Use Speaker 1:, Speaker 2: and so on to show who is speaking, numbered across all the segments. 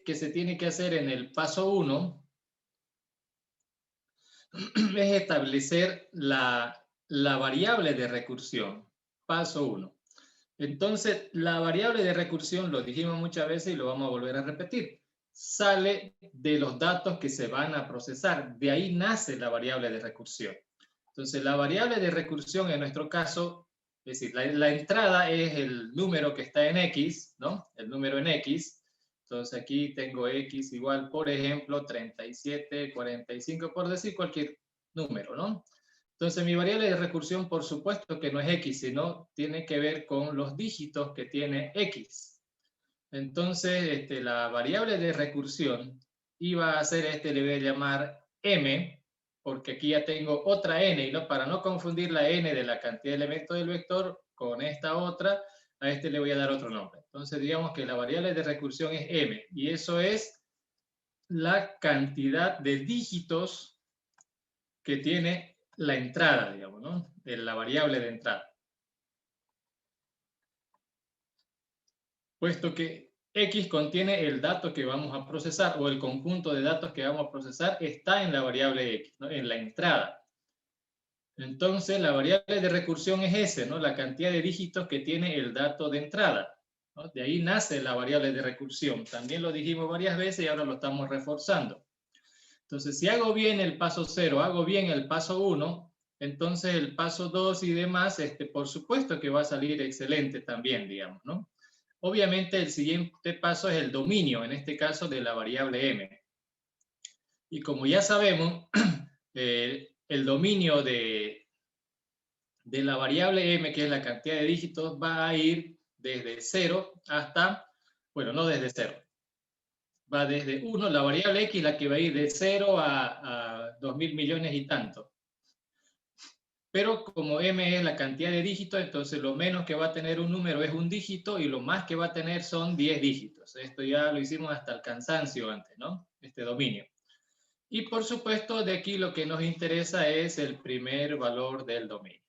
Speaker 1: que se tiene que hacer en el paso 1 es establecer la variable de recursión. Paso 1. Entonces, la variable de recursión, lo dijimos muchas veces y lo vamos a volver a repetir, sale de los datos que se van a procesar. De ahí nace la variable de recursión. Entonces, la variable de recursión en nuestro caso, es decir, la entrada es el número que está en X, ¿no? El número en X. Entonces, aquí tengo X igual, por ejemplo, 37, 45, por decir cualquier número, ¿no? Entonces, mi variable de recursión, por supuesto que no es X, sino tiene que ver con los dígitos que tiene X. Entonces, la variable de recursión iba a ser, le voy a llamar M, porque aquí ya tengo otra N, y no, para no confundir la N de la cantidad de elementos del vector con esta otra, a le voy a dar otro nombre. Entonces, digamos que la variable de recursión es M, y eso es la cantidad de dígitos que tiene la entrada, digamos, ¿no? De la variable de entrada. Puesto que X contiene el dato que vamos a procesar o el conjunto de datos que vamos a procesar está en la variable X, ¿no? En la entrada. Entonces, la variable de recursión es S, ¿no? La cantidad de dígitos que tiene el dato de entrada, ¿no? De ahí nace la variable de recursión. También lo dijimos varias veces y ahora lo estamos reforzando. Entonces, si hago bien el paso 0, hago bien el paso 1, entonces el paso 2 y demás, por supuesto que va a salir excelente también, digamos, ¿no? Obviamente el siguiente paso es el dominio, en este caso de la variable m. Y como ya sabemos, el dominio de la variable m, que es la cantidad de dígitos, va a ir desde 0 hasta, bueno, no desde 0. Va desde 1, la variable x, la que va a ir de 0 a 2.000 millones y tanto. Pero como m es la cantidad de dígitos, entonces lo menos que va a tener un número es un dígito y lo más que va a tener son 10 dígitos. Esto ya lo hicimos hasta el cansancio antes, ¿no? Este dominio. Y por supuesto, de aquí lo que nos interesa es el primer valor del dominio.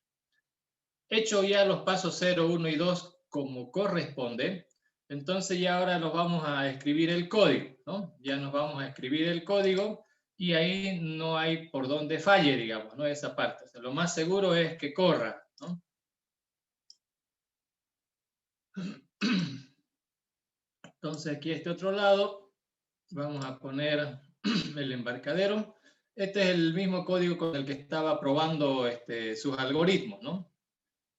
Speaker 1: Hecho ya los pasos 0, 1 y 2 como corresponde, entonces ya ahora nos vamos a escribir el código, ¿no? Ya nos vamos a escribir el código y ahí no hay por dónde falle, digamos, ¿no? Esa parte. O sea, lo más seguro es que corra, ¿no? Entonces aquí este otro lado vamos a poner el embarcadero. Este es el mismo código con el que estaba probando sus algoritmos, ¿no?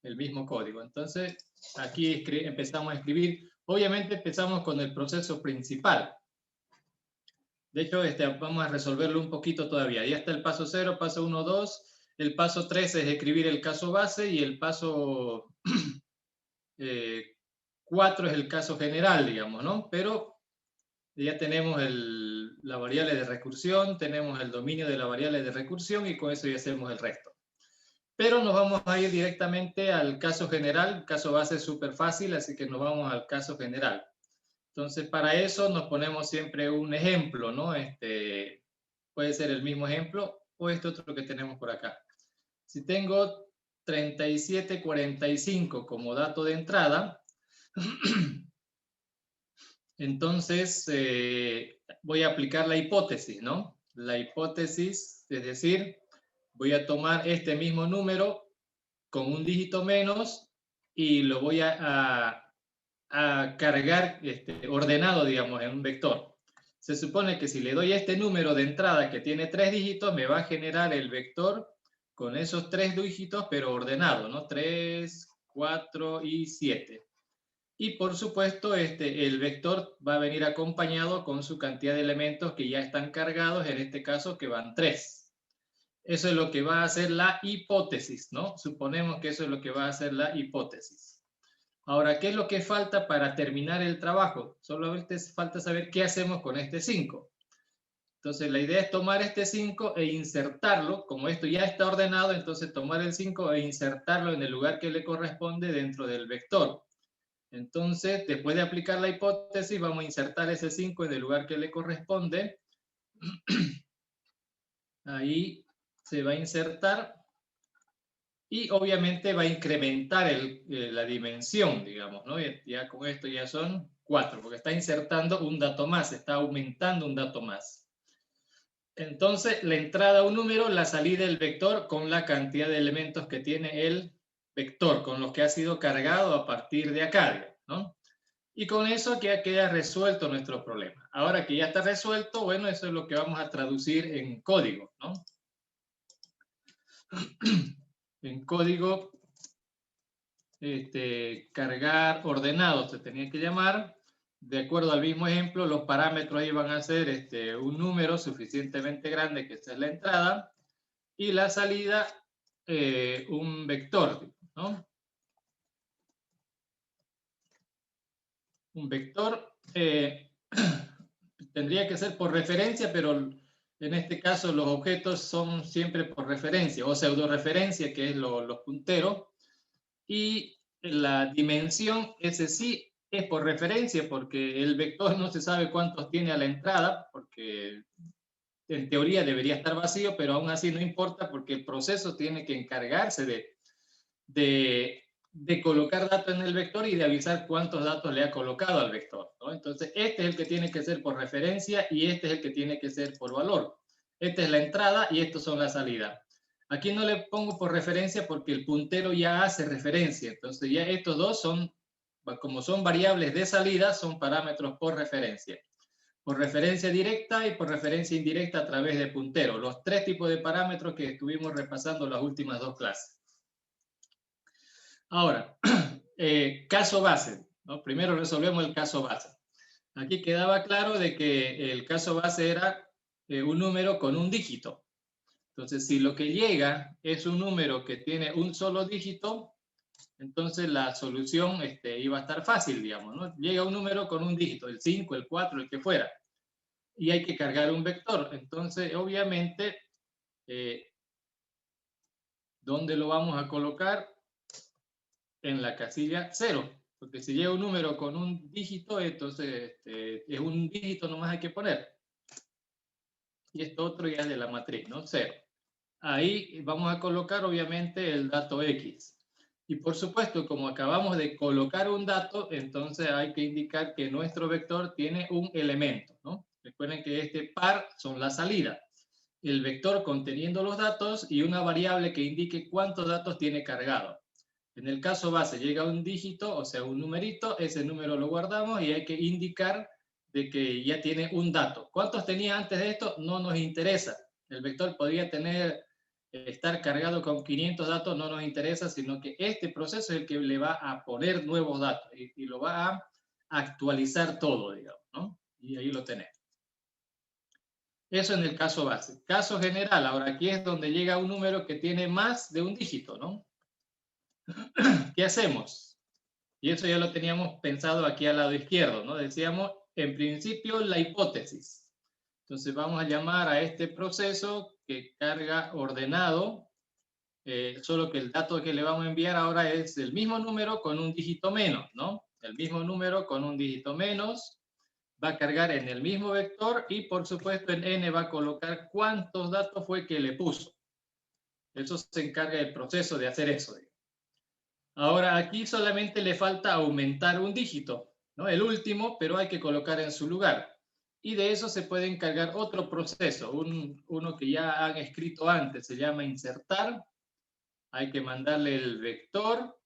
Speaker 1: El mismo código. Entonces aquí empezamos a escribir. Obviamente empezamos con el proceso principal. De hecho, vamos a resolverlo un poquito todavía. Ya está el paso 0, paso 1, 2. El paso 3 es escribir el caso base y el paso 4 es el caso general, digamos, ¿no? Pero ya tenemos la variable de recursión, tenemos el dominio de la variable de recursión y con eso ya hacemos el resto. Pero nos vamos a ir directamente al caso general. El caso base es súper fácil, así que nos vamos al caso general. Entonces, para eso nos ponemos siempre un ejemplo, ¿no? Puede ser el mismo ejemplo o este otro que tenemos por acá. Si tengo 3745 como dato de entrada, entonces voy a aplicar la hipótesis, ¿no? La hipótesis, es decir, voy a tomar este mismo número con un dígito menos y lo voy a cargar ordenado, digamos, en un vector. Se supone que si le doy este número de entrada que tiene 3 dígitos, me va a generar el vector con esos 3 dígitos, pero ordenado, ¿no? 3, 4 y 7. Y por supuesto, el vector va a venir acompañado con su cantidad de elementos que ya están cargados, en este caso que van 3. Eso es lo que va a hacer la hipótesis, ¿no? Suponemos que eso es lo que va a hacer la hipótesis. Ahora, ¿qué es lo que falta para terminar el trabajo? Solamente falta saber qué hacemos con este 5. Entonces, la idea es tomar este 5 e insertarlo. Como esto ya está ordenado, entonces tomar el 5 e insertarlo en el lugar que le corresponde dentro del vector. Entonces, después de aplicar la hipótesis, vamos a insertar ese 5 en el lugar que le corresponde. Ahí se va a insertar. Y obviamente va a incrementar la dimensión, digamos, ¿no? Ya con esto ya son 4, porque está insertando un dato más, está aumentando un dato más. Entonces, la entrada un número, la salida del vector con la cantidad de elementos que tiene el vector, con los que ha sido cargado a partir de acá, ¿no? Y con eso ya queda resuelto nuestro problema. Ahora que ya está resuelto, bueno, eso es lo que vamos a traducir en código, ¿no? En código, cargar ordenado se tenía que llamar. De acuerdo al mismo ejemplo, los parámetros ahí van a ser un número suficientemente grande, que esta es la entrada, y la salida, un vector, ¿no? Un vector tendría que ser por referencia, pero en este caso los objetos son siempre por referencia o pseudo-referencia, que es los punteros, y la dimensión, ese sí es por referencia, porque el vector no se sabe cuántos tiene a la entrada, porque en teoría debería estar vacío, pero aún así no importa, porque el proceso tiene que encargarse de colocar datos en el vector y de avisar cuántos datos le ha colocado al vector, ¿no? Entonces, este es el que tiene que ser por referencia y este es el que tiene que ser por valor. Esta es la entrada y estos son la salida. Aquí no le pongo por referencia porque el puntero ya hace referencia. Entonces, ya estos dos son, como son variables de salida, son parámetros por referencia. Por referencia directa y por referencia indirecta a través de puntero. Los tres tipos de parámetros que estuvimos repasando las últimas dos clases. Ahora, caso base, ¿no? Primero resolvemos el caso base. Aquí quedaba claro de que el caso base era un número con un dígito. Entonces, si lo que llega es un número que tiene un solo dígito, entonces la solución iba a estar fácil, digamos, ¿no? Llega un número con un dígito, el 5, el 4, el que fuera, y hay que cargar un vector. Entonces, obviamente, ¿dónde lo vamos a colocar? En la casilla 0, porque si llega un número con un dígito, entonces es un dígito nomás hay que poner. Y esto otro ya es de la matriz, ¿no? 0. Ahí vamos a colocar obviamente el dato X. Y por supuesto, como acabamos de colocar un dato, entonces hay que indicar que nuestro vector tiene un elemento, ¿no? Recuerden que este par son la salida. El vector conteniendo los datos y una variable que indique cuántos datos tiene cargado. En el caso base llega un dígito, o sea, un numerito, ese número lo guardamos y hay que indicar de que ya tiene un dato. ¿Cuántos tenía antes de esto? No nos interesa. El vector podría estar cargado con 500 datos, no nos interesa, sino que este proceso es el que le va a poner nuevos datos y lo va a actualizar todo, digamos, ¿no? Y ahí lo tenemos. Eso en el caso base. Caso general, ahora aquí es donde llega un número que tiene más de un dígito, ¿no? ¿Qué hacemos? Y eso ya lo teníamos pensado aquí al lado izquierdo, ¿no? Decíamos, en principio, la hipótesis. Entonces vamos a llamar a este proceso que carga ordenado, solo que el dato que le vamos a enviar ahora es el mismo número con un dígito menos, ¿no? El mismo número con un dígito menos va a cargar en el mismo vector y por supuesto en n va a colocar cuántos datos fue que le puso. Eso se encarga del proceso de hacer eso. Ahora aquí solamente le falta aumentar un dígito, ¿no? El último, pero hay que colocar en su lugar. Y de eso se puede encargar otro proceso, uno que ya han escrito antes, se llama insertar. Hay que mandarle el vector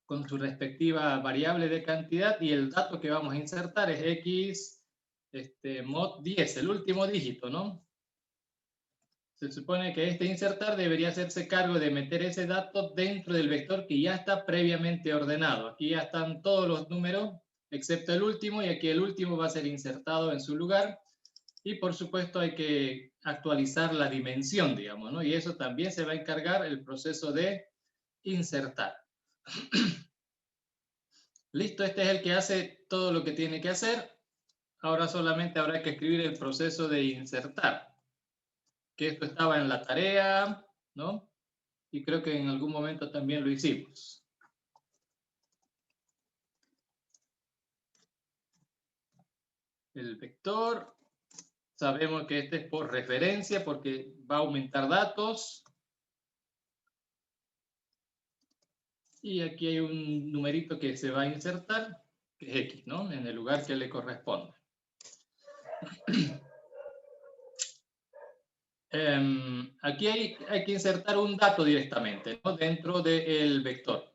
Speaker 1: con su respectiva variable de cantidad y el dato que vamos a insertar es x mod 10, el último dígito, ¿no? Se supone que este insertar debería hacerse cargo de meter ese dato dentro del vector que ya está previamente ordenado. Aquí ya están todos los números, excepto el último, y aquí el último va a ser insertado en su lugar. Y por supuesto hay que actualizar la dimensión, digamos, ¿no? Y eso también se va a encargar el proceso de insertar. Listo, este es el que hace todo lo que tiene que hacer. Ahora solamente habrá que escribir el proceso de insertar, que esto estaba en la tarea, ¿no? Y creo que en algún momento también lo hicimos. El vector, sabemos que este es por referencia porque va a aumentar datos. Y aquí hay un numerito que se va a insertar. que es X, ¿no? En el lugar que le corresponde. Aquí hay que insertar un dato directamente, ¿no? Dentro del vector.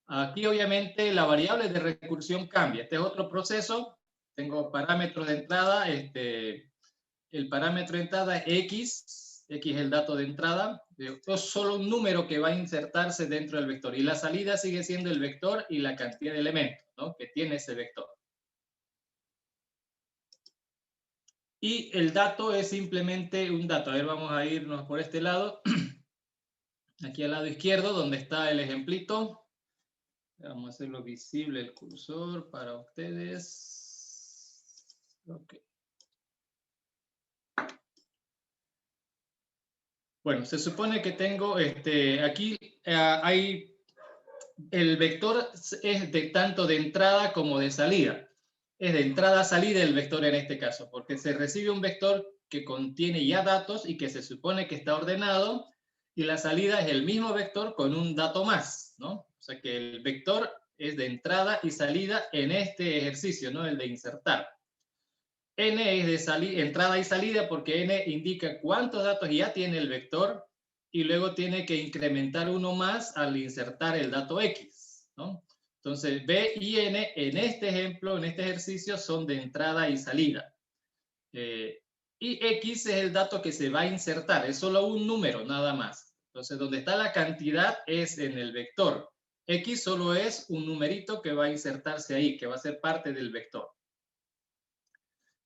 Speaker 1: Aquí obviamente la variable de recursión cambia. Este es otro proceso. Tengo parámetros de entrada. El parámetro de entrada es X. X es el dato de entrada. Esto es solo un número que va a insertarse dentro del vector. Y la salida sigue siendo el vector y la cantidad de elementos, ¿no? Que tiene ese vector. Y el dato es simplemente un dato. A ver, vamos a irnos por este lado. Aquí al lado izquierdo, donde está el ejemplito. Vamos a hacerlo visible el cursor para ustedes. Ok. Bueno, se supone que tengo aquí hay el vector es de tanto de entrada como de salida. Es de entrada a salida el vector en este caso, porque se recibe un vector que contiene ya datos y que se supone que está ordenado, y la salida es el mismo vector con un dato más, ¿no? O sea que el vector es de entrada y salida en este ejercicio, ¿no? El de insertar. N es de entrada y salida porque N indica cuántos datos ya tiene el vector y luego tiene que incrementar uno más al insertar el dato X, ¿no? Entonces, B y N en este ejemplo, en este ejercicio, son de entrada y salida. Y X es el dato que se va a insertar, es solo un número nada más. Entonces, donde está la cantidad es en el vector. X solo es un numerito que va a insertarse ahí, que va a ser parte del vector.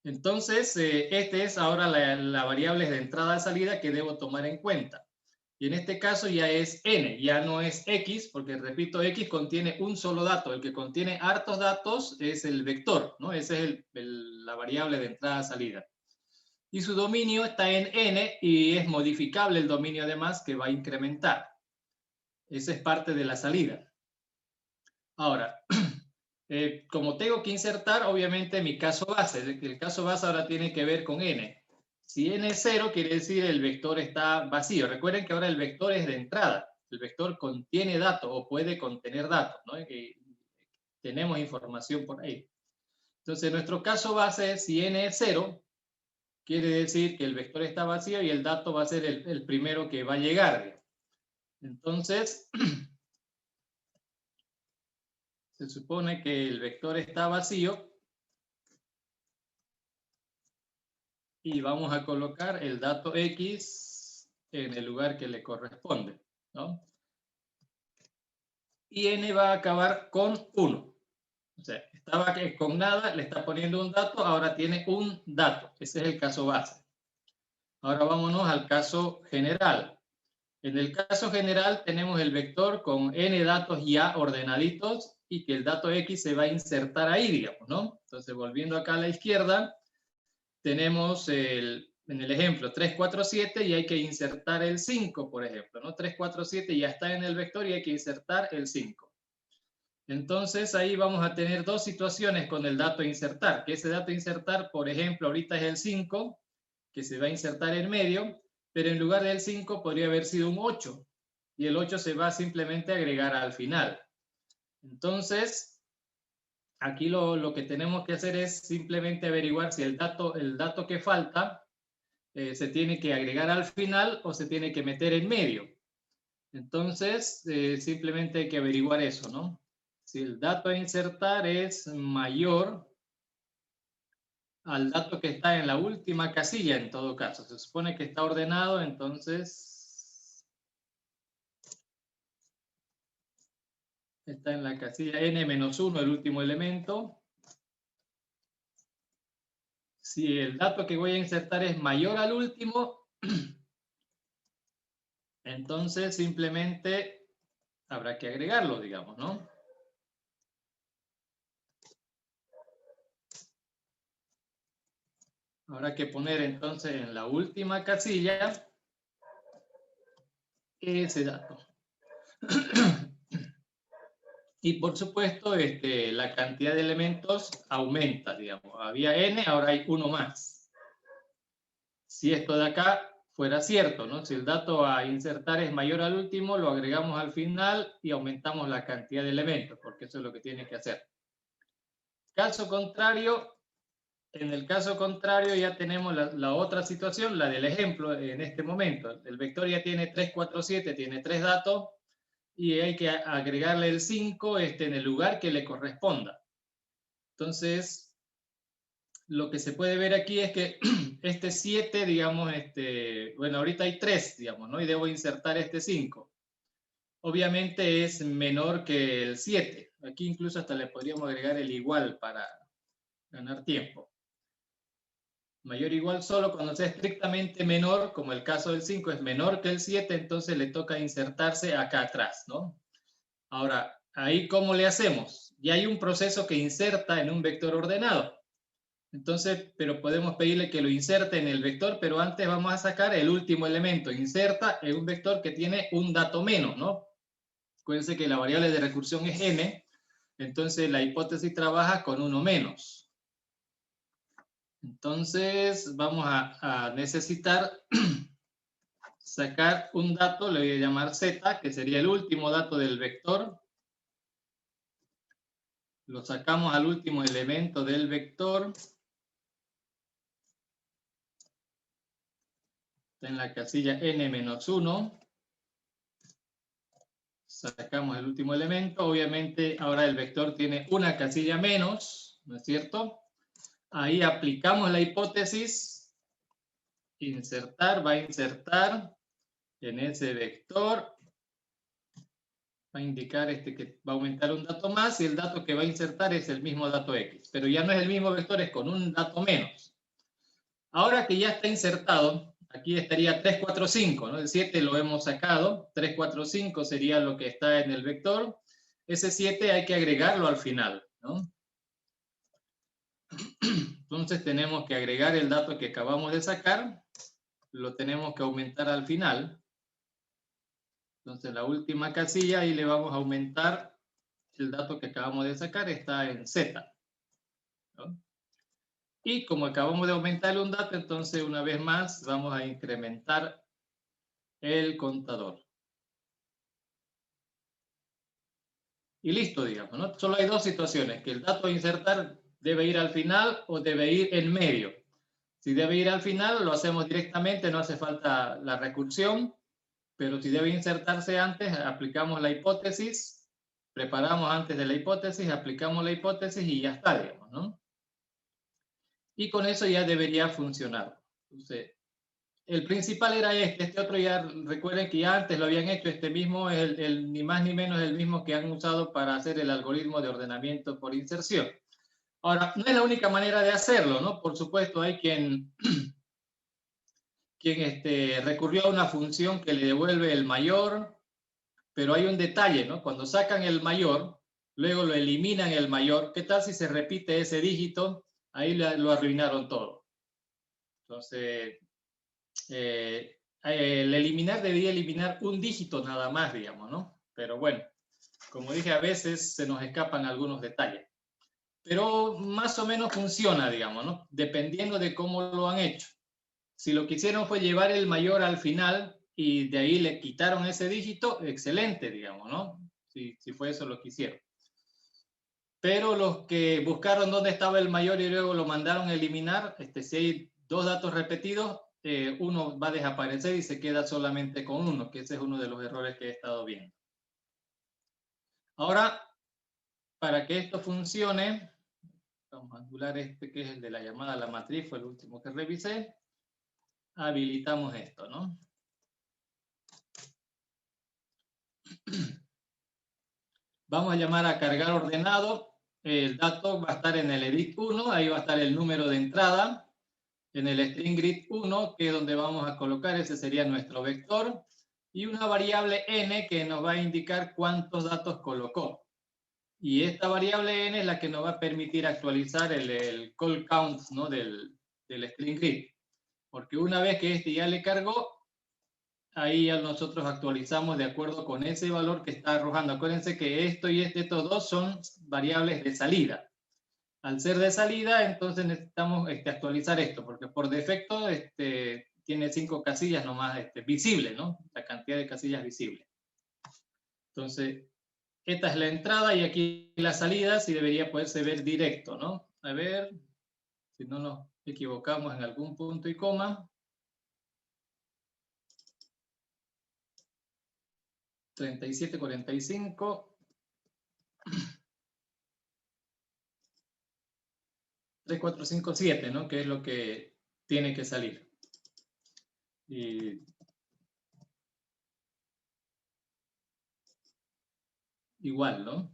Speaker 1: Entonces, este es ahora la variable de entrada y salida que debo tomar en cuenta. Y en este caso ya es n, ya no es x, porque repito, x contiene un solo dato. El que contiene hartos datos es el vector, ¿no? Esa es la variable de entrada y salida. Y su dominio está en n y es modificable el dominio además que va a incrementar. Esa es parte de la salida. Ahora, como tengo que insertar, obviamente mi caso base. El caso base ahora tiene que ver con n. Si n es 0, quiere decir el vector está vacío. Recuerden que ahora el vector es de entrada. El vector contiene datos o puede contener datos, ¿no? Tenemos información por ahí. Entonces, nuestro caso base es si n es 0, quiere decir que el vector está vacío y el dato va a ser el primero que va a llegar. Entonces, se supone que el vector está vacío y vamos a colocar el dato X en el lugar que le corresponde, ¿no? Y n va a acabar con 1. O sea, estaba con nada, le está poniendo un dato, ahora tiene un dato. Ese es el caso base. Ahora vámonos al caso general. En el caso general tenemos el vector con n datos ya ordenaditos y que el dato X se va a insertar ahí, digamos, ¿no? Entonces, volviendo acá a la izquierda, tenemos en el ejemplo 3, 4, 7 y hay que insertar el 5, por ejemplo, ¿no? 3, 4, 7 ya está en el vector y hay que insertar el 5. Entonces ahí vamos a tener dos situaciones con el dato insertar, que ese dato insertar, por ejemplo, ahorita es el 5, que se va a insertar en medio, pero en lugar del 5 podría haber sido un 8, y el 8 se va simplemente a agregar al final. Entonces, aquí lo que tenemos que hacer es simplemente averiguar si el dato que falta se tiene que agregar al final o se tiene que meter en medio. Entonces, simplemente hay que averiguar eso, ¿no? Si el dato a insertar es mayor al dato que está en la última casilla, en todo caso. Se supone que está ordenado, entonces está en la casilla n-1, el último elemento. Si el dato que voy a insertar es mayor al último, entonces simplemente habrá que agregarlo, digamos, ¿no? Habrá que poner entonces en la última casilla ese dato. Y por supuesto, la cantidad de elementos aumenta, digamos. Había n, ahora hay uno más. Si esto de acá fuera cierto, ¿no? Si el dato a insertar es mayor al último, lo agregamos al final y aumentamos la cantidad de elementos, porque eso es lo que tiene que hacer. caso contrario, ya tenemos la otra situación, la del ejemplo en este momento. El vector ya tiene 3, 4, 7, tiene 3 datos y hay que agregarle el 5 en el lugar que le corresponda. Entonces, lo que se puede ver aquí es que este 7, digamos, bueno, ahorita hay 3, digamos, ¿no? Y debo insertar este 5. Obviamente es menor que el 7. Aquí incluso hasta le podríamos agregar el igual para ganar tiempo. Mayor o igual solo cuando sea estrictamente menor, como el caso del 5 es menor que el 7, entonces le toca insertarse acá atrás, ¿no? Ahora, ahí ¿cómo le hacemos? Ya hay un proceso que inserta en un vector ordenado. Entonces, pero podemos pedirle que lo inserte en el vector, pero antes vamos a sacar el último elemento. Inserta en un vector que tiene un dato menos, ¿no? Acuérdense que la variable de recursión es n, entonces la hipótesis trabaja con uno menos. Entonces vamos a necesitar sacar un dato, le voy a llamar z, que sería el último dato del vector. Lo sacamos al último elemento del vector. Está en la casilla n-1. Sacamos el último elemento. Obviamente ahora el vector tiene una casilla menos, ¿no es cierto? Ahí aplicamos la hipótesis. Insertar, va a insertar en ese vector. Va a indicar que va a aumentar un dato más y el dato que va a insertar es el mismo dato x. Pero ya no es el mismo vector, es con un dato menos. Ahora que ya está insertado, aquí estaría 3, 4, 5, ¿no? El 7 lo hemos sacado, 3, 4, 5 sería lo que está en el vector. Ese 7 hay que agregarlo al final, ¿no? Entonces tenemos que agregar el dato que acabamos de sacar, lo tenemos que aumentar al final. Entonces la última casilla, ahí le vamos a aumentar el dato que acabamos de sacar, está en z, ¿no? Y como acabamos de aumentarle un dato, entonces una vez más vamos a incrementar el contador. Y listo, digamos, ¿no? Solo hay dos situaciones, que el dato a insertar debe ir al final o debe ir en medio. Si debe ir al final, lo hacemos directamente, no hace falta la recursión, pero si debe insertarse antes, aplicamos la hipótesis, preparamos antes de la hipótesis, aplicamos la hipótesis y ya está, digamos, ¿no? Y con eso ya debería funcionar. Entonces, el principal era este otro ya, recuerden que ya antes lo habían hecho, este mismo es ni más ni menos el mismo que han usado para hacer el algoritmo de ordenamiento por inserción. Ahora, no es la única manera de hacerlo, ¿no? Por supuesto, hay quien recurrió a una función que le devuelve el mayor, pero hay un detalle, ¿no? Cuando sacan el mayor, luego lo eliminan el mayor, ¿qué tal si se repite ese dígito? Ahí lo arruinaron todo. Entonces, el eliminar debería eliminar un dígito nada más, digamos, ¿no? Pero bueno, como dije, a veces se nos escapan algunos detalles. Pero más o menos funciona, digamos, ¿no? Dependiendo de cómo lo han hecho. Si lo que hicieron fue llevar el mayor al final y de ahí le quitaron ese dígito, excelente, digamos, ¿no? Si fue eso lo que hicieron. Pero los que buscaron dónde estaba el mayor y luego lo mandaron a eliminar, si hay dos datos repetidos, uno va a desaparecer y se queda solamente con uno, que ese es uno de los errores que he estado viendo. Ahora, para que esto funcione, vamos a anular que es el de la llamada a la matriz, fue el último que revisé. Habilitamos esto, ¿no? Vamos a llamar a cargar ordenado. El dato va a estar en el edit 1, ahí va a estar el número de entrada. En el string grid 1, que es donde vamos a colocar, ese sería nuestro vector. Y una variable n que nos va a indicar cuántos datos colocó. Y esta variable n es la que nos va a permitir actualizar el call count, ¿no? del string grid. Porque una vez que ya le cargó, ahí ya nosotros actualizamos de acuerdo con ese valor que está arrojando. Acuérdense que esto y estos dos son variables de salida. Al ser de salida, entonces necesitamos actualizar esto, porque por defecto tiene 5 casillas nomás visibles, ¿no? La cantidad de casillas visibles. Entonces, esta es la entrada y aquí la salida, si debería poderse ver directo, ¿no? A ver, si no nos equivocamos en algún punto y coma. 3745. 3457, ¿no? Que es lo que tiene que salir. Y igual, ¿no?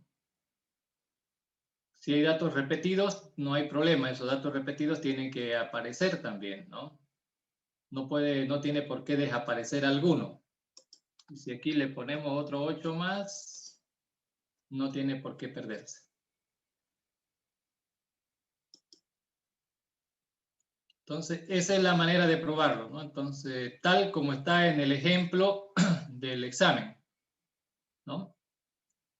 Speaker 1: Si hay datos repetidos, no hay problema. Esos datos repetidos tienen que aparecer también, ¿no? No tiene por qué desaparecer alguno. Y si aquí le ponemos otro 8 más, no tiene por qué perderse. Entonces, esa es la manera de probarlo, ¿no? Entonces, tal como está en el ejemplo del examen, ¿no?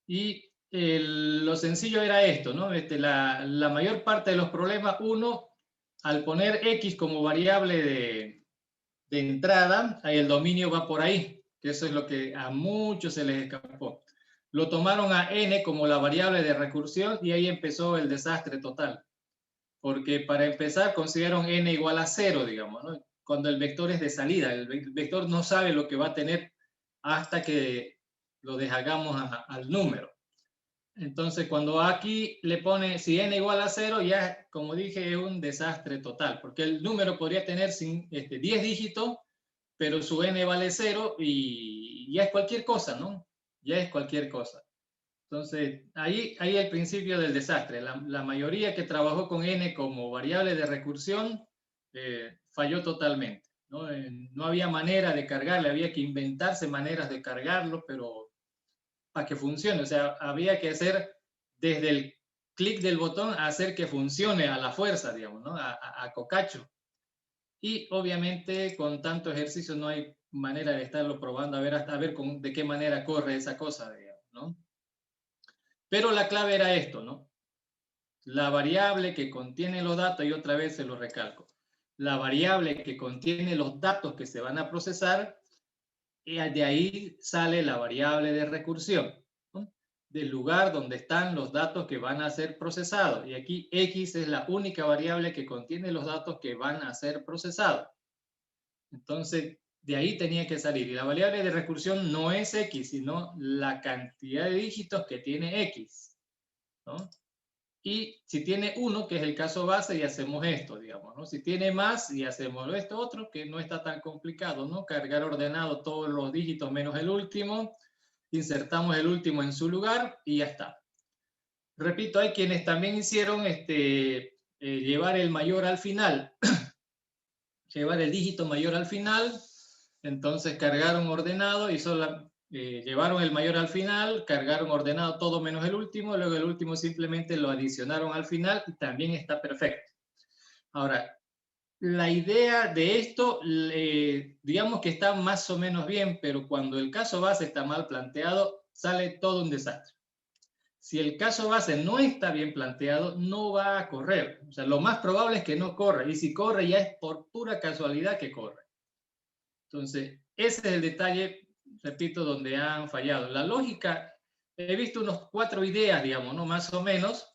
Speaker 1: Y lo sencillo era esto, ¿no? La mayor parte de los problemas, uno, al poner X como variable de entrada, ahí el dominio va por ahí, que eso es lo que a muchos se les escapó. Lo tomaron a N como la variable de recursión y ahí empezó el desastre total. Porque para empezar consideraron N igual a 0, digamos, ¿no? Cuando el vector es de salida, el vector no sabe lo que va a tener hasta que lo deshagamos al número. Entonces, cuando aquí le pone, si n igual a 0, ya, como dije, es un desastre total, porque el número podría tener 10 dígitos, pero su n vale 0 y ya es cualquier cosa, ¿no? Ya es cualquier cosa. Entonces, ahí el principio del desastre. La mayoría que trabajó con n como variable de recursión falló totalmente, ¿no? No había manera de cargarle, había que inventarse maneras de cargarlo, pero para que funcione. O sea, había que hacer desde el clic del botón a hacer que funcione a la fuerza, digamos, ¿no? A cocacho. Y obviamente con tanto ejercicio no hay manera de estarlo probando a ver, hasta a ver de qué manera corre esa cosa, digamos, ¿no? Pero la clave era esto, ¿no? La variable que contiene los datos, y otra vez se lo recalco, la variable que contiene los datos que se van a procesar, y de ahí sale la variable de recursión, ¿no? Del lugar donde están los datos que van a ser procesados. Y aquí X es la única variable que contiene los datos que van a ser procesados. Entonces, de ahí tenía que salir. Y la variable de recursión no es X, sino la cantidad de dígitos que tiene X, ¿no? Y si tiene 1, que es el caso base, y hacemos esto, digamos, ¿no? Si tiene más, y hacemos esto otro, que no está tan complicado, ¿no? Cargar ordenado todos los dígitos menos el último, insertamos el último en su lugar y ya está. Repito, hay quienes también hicieron llevar el mayor al final, llevar el dígito mayor al final, entonces cargaron ordenado y solo llevaron el mayor al final, cargaron ordenado todo menos el último, luego el último simplemente lo adicionaron al final y también está perfecto. Ahora, la idea de esto, digamos que está más o menos bien, pero cuando el caso base está mal planteado, sale todo un desastre. Si el caso base no está bien planteado, no va a correr. O sea, lo más probable es que no corra, y si corre ya es por pura casualidad que corre. Entonces, ese es el detalle, repito, donde han fallado. La lógica, he visto unos 4 ideas, digamos, ¿no? Más o menos,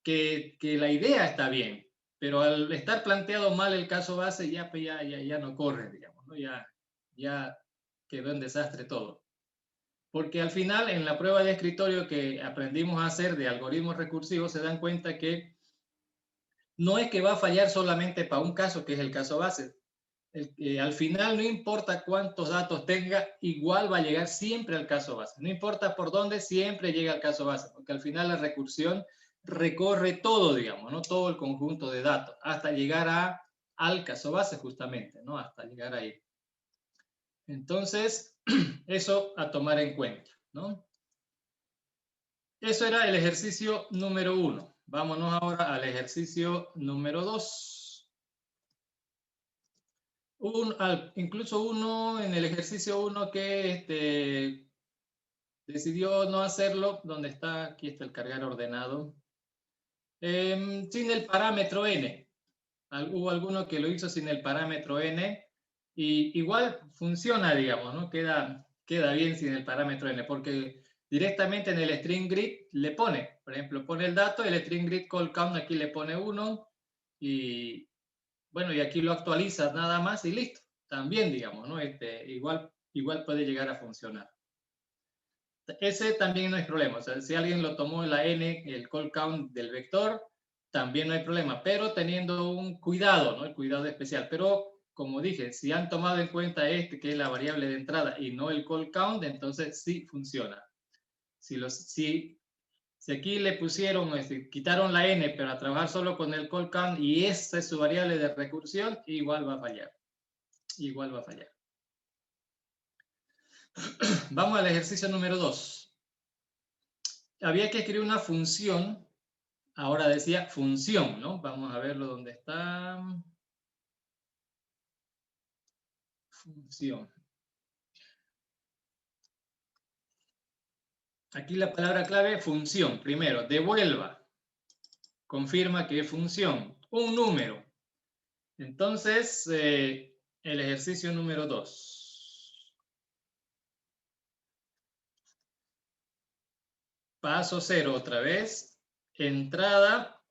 Speaker 1: que la idea está bien, pero al estar planteado mal el caso base, ya no corre, digamos, ¿no? Ya quedó en desastre todo. Porque al final, en la prueba de escritorio que aprendimos a hacer de algoritmos recursivos, se dan cuenta que no es que va a fallar solamente para un caso, que es el caso base. Al final, no importa cuántos datos tenga, igual va a llegar siempre al caso base. No importa por dónde, siempre llega al caso base, porque al final la recursión recorre todo, digamos, ¿no? Todo el conjunto de datos, hasta llegar al caso base, justamente, ¿no? Hasta llegar ahí. Entonces, eso a tomar en cuenta, ¿no? Eso era el ejercicio número 1. Vámonos ahora al ejercicio número 2. Incluso uno en el ejercicio 1 que decidió no hacerlo, donde está, aquí está el cargar ordenado, sin el parámetro n. Hubo alguno que lo hizo sin el parámetro n, y igual funciona, digamos, ¿no? Queda bien sin el parámetro n, porque directamente en el string grid le pone, por ejemplo, pone el dato, el string grid call count aquí le pone 1 y bueno, y aquí lo actualizas nada más y listo. También, digamos, ¿no? Igual puede llegar a funcionar. Ese también no hay problema. O sea, si alguien lo tomó en la n, el call count del vector, también no hay problema, pero teniendo un cuidado, ¿no? El cuidado especial. Pero, como dije, si han tomado en cuenta que es la variable de entrada y no el call count, entonces sí funciona. Si aquí le pusieron, quitaron la n, pero a trabajar solo con el call count y esa es su variable de recursión, igual va a fallar. Igual va a fallar. Vamos al ejercicio número 2. Había que escribir una función. Ahora decía función, ¿no? Vamos a verlo dónde está. Función. Aquí la palabra clave, función. Primero, devuelva. Confirma que es función. Un número. Entonces, el ejercicio número 2. Paso 0 otra vez. Entrada.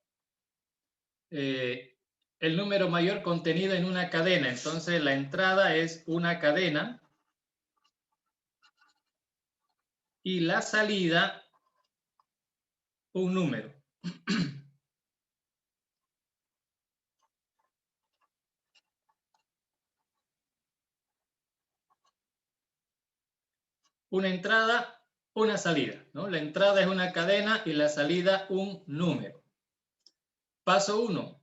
Speaker 1: El número mayor contenido en una cadena. Entonces, la entrada es una cadena. Y la salida, un número. Una entrada, una salida, ¿no? La entrada es una cadena y la salida un número. Paso 1.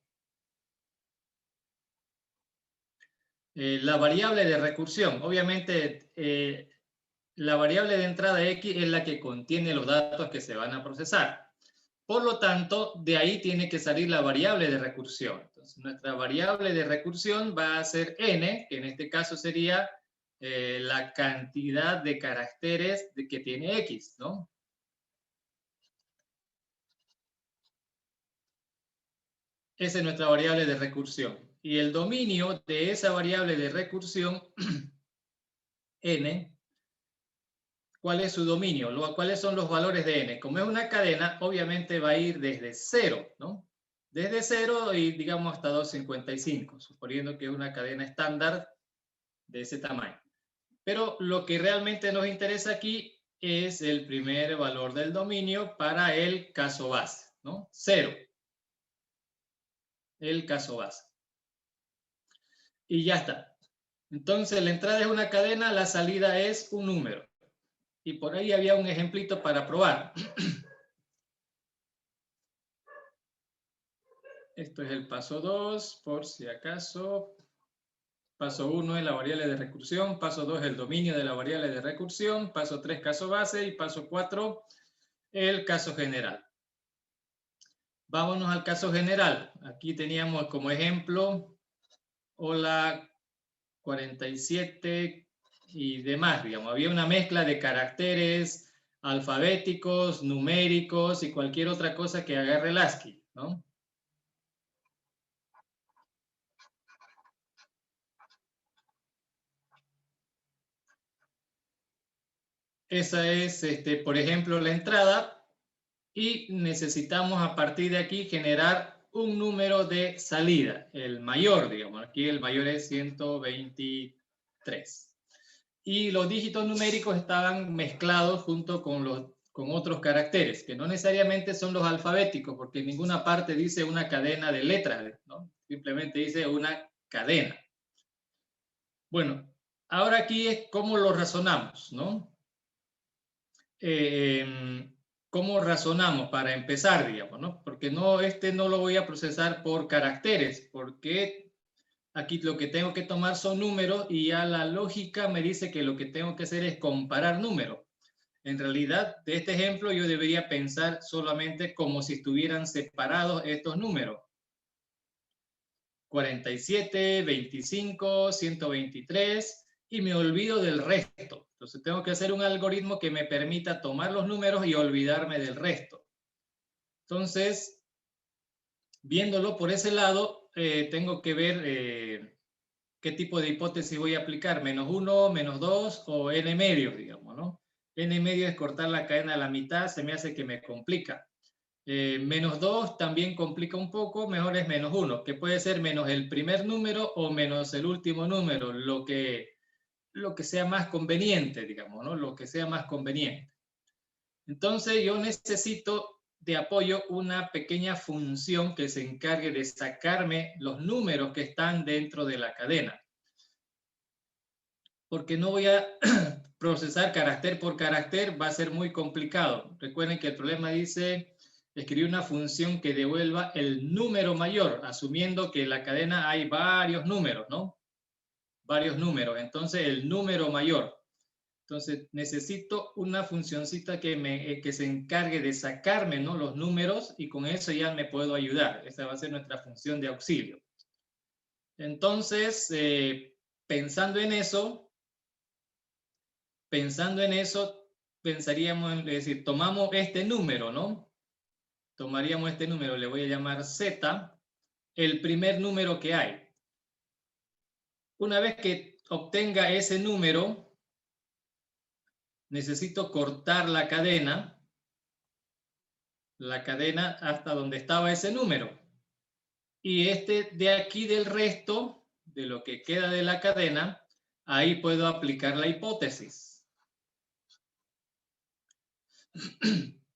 Speaker 1: La variable de recursión. Obviamente, la variable de entrada X es la que contiene los datos que se van a procesar. Por lo tanto, de ahí tiene que salir la variable de recursión. Entonces, nuestra variable de recursión va a ser n, que en este caso sería la cantidad de caracteres que tiene X, ¿no? Esa es nuestra variable de recursión. Y el dominio de esa variable de recursión, n, ¿cuál es su dominio? ¿Cuáles son los valores de n? Como es una cadena, obviamente va a ir desde 0, ¿no? Desde 0 y digamos hasta 255, suponiendo que es una cadena estándar de ese tamaño. Pero lo que realmente nos interesa aquí es el primer valor del dominio para el caso base, ¿no? 0. El caso base. Y ya está. Entonces la entrada es una cadena, la salida es un número. Y por ahí había un ejemplito para probar. Esto es el paso 2, por si acaso. Paso 1 es la variable de recursión. Paso 2 el dominio de la variable de recursión. Paso 3 caso base. Y paso 4 el caso general. Vámonos al caso general. Aquí teníamos como ejemplo hola 47 y demás, digamos. Había una mezcla de caracteres alfabéticos, numéricos y cualquier otra cosa que agarre el ASCII, ¿no? Esa es, por ejemplo, la entrada y necesitamos a partir de aquí generar un número de salida, el mayor, digamos. Aquí el mayor es 123. Y los dígitos numéricos estaban mezclados junto con otros caracteres, que no necesariamente son los alfabéticos, porque en ninguna parte dice una cadena de letras, ¿no? Simplemente dice una cadena. Bueno, ahora aquí es cómo lo razonamos, ¿no? ¿Cómo razonamos para empezar, digamos, ¿no? Porque no lo voy a procesar por caracteres, porque aquí lo que tengo que tomar son números y ya la lógica me dice que lo que tengo que hacer es comparar números. En realidad, de este ejemplo yo debería pensar solamente como si estuvieran separados estos números. 47, 25, 123 y me olvido del resto. Entonces tengo que hacer un algoritmo que me permita tomar los números y olvidarme del resto. Entonces, viéndolo por ese lado, tengo que ver qué tipo de hipótesis voy a aplicar, -1, -2 o n medios, digamos, ¿no? n medio es cortar la cadena a la mitad, se me hace que me complica. Menos 2 también complica un poco, mejor es menos 1, que puede ser menos el primer número o menos el último número, lo que sea más conveniente, digamos, ¿no? Lo que sea más conveniente. Entonces yo necesito de apoyo una pequeña función que se encargue de sacarme los números que están dentro de la cadena. Porque no voy a procesar carácter por carácter, va a ser muy complicado. Recuerden que el problema dice escribir una función que devuelva el número mayor, asumiendo que en la cadena hay varios números, ¿no? Varios números. Entonces, el número mayor. Entonces, necesito una funcioncita que se encargue de sacarme, ¿no?, los números, y con eso ya me puedo ayudar. Esa va a ser nuestra función de auxilio. Entonces, pensando en eso, pensaríamos en decir, tomamos este número, ¿no? Tomaríamos este número, le voy a llamar Z, el primer número que hay. Una vez que obtenga ese número, necesito cortar la cadena hasta donde estaba ese número. Y de aquí del resto, de lo que queda de la cadena, ahí puedo aplicar la hipótesis.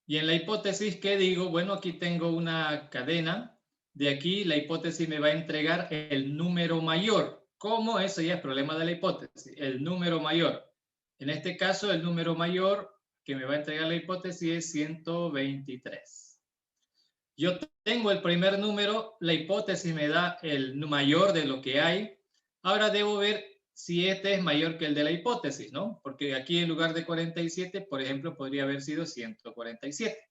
Speaker 1: Y en la hipótesis, ¿qué digo? Bueno, aquí tengo una cadena. De aquí la hipótesis me va a entregar el número mayor. ¿Cómo? Eso ya es problema de la hipótesis. El número mayor. En este caso, el número mayor que me va a entregar la hipótesis es 123. Yo tengo el primer número, la hipótesis me da el mayor de lo que hay. Ahora debo ver si este es mayor que el de la hipótesis, ¿no? Porque aquí en lugar de 47, por ejemplo, podría haber sido 147.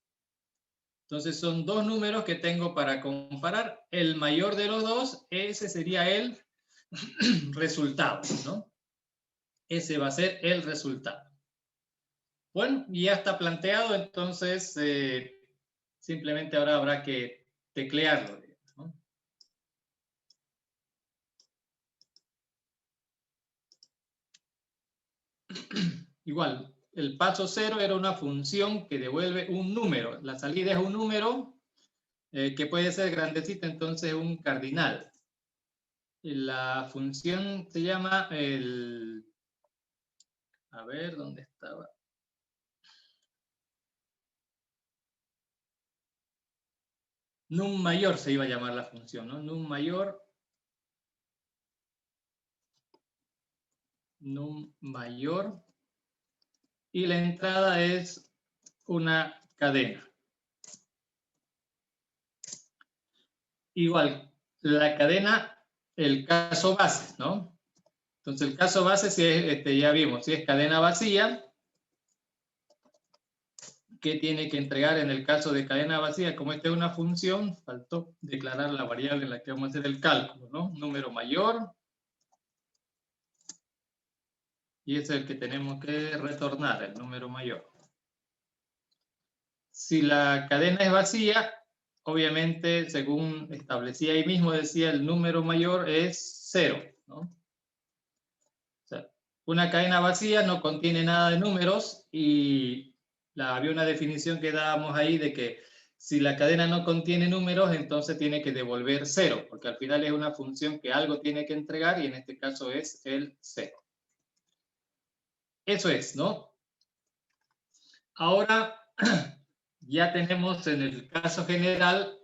Speaker 1: Entonces son dos números que tengo para comparar. El mayor de los dos, ese sería el resultado, ¿no? Ese va a ser el resultado. Bueno, ya está planteado, entonces simplemente ahora habrá que teclearlo, ¿no? Igual, el paso 0 era una función que devuelve un número. La salida es un número que puede ser grandecito, entonces un cardinal. La función se llama a ver, ¿dónde estaba? Num mayor se iba a llamar la función, ¿no? Num mayor. Num mayor. Y la entrada es una cadena. Igual, la cadena, el caso base, ¿no? Entonces, el caso base, si es, ya vimos, si es cadena vacía, ¿qué tiene que entregar en el caso de cadena vacía? Como esta es una función, faltó declarar la variable en la que vamos a hacer el cálculo, ¿no? Número mayor. Y ese es el que tenemos que retornar, el número mayor. Si la cadena es vacía, obviamente, según establecía ahí mismo, decía el número mayor es 0, ¿no? O sea, una cadena vacía no contiene nada de números y había una definición que dábamos ahí de que si la cadena no contiene números, entonces tiene que devolver 0, porque al final es una función que algo tiene que entregar y en este caso es el 0. Eso es, ¿no? Ahora ya tenemos en el caso general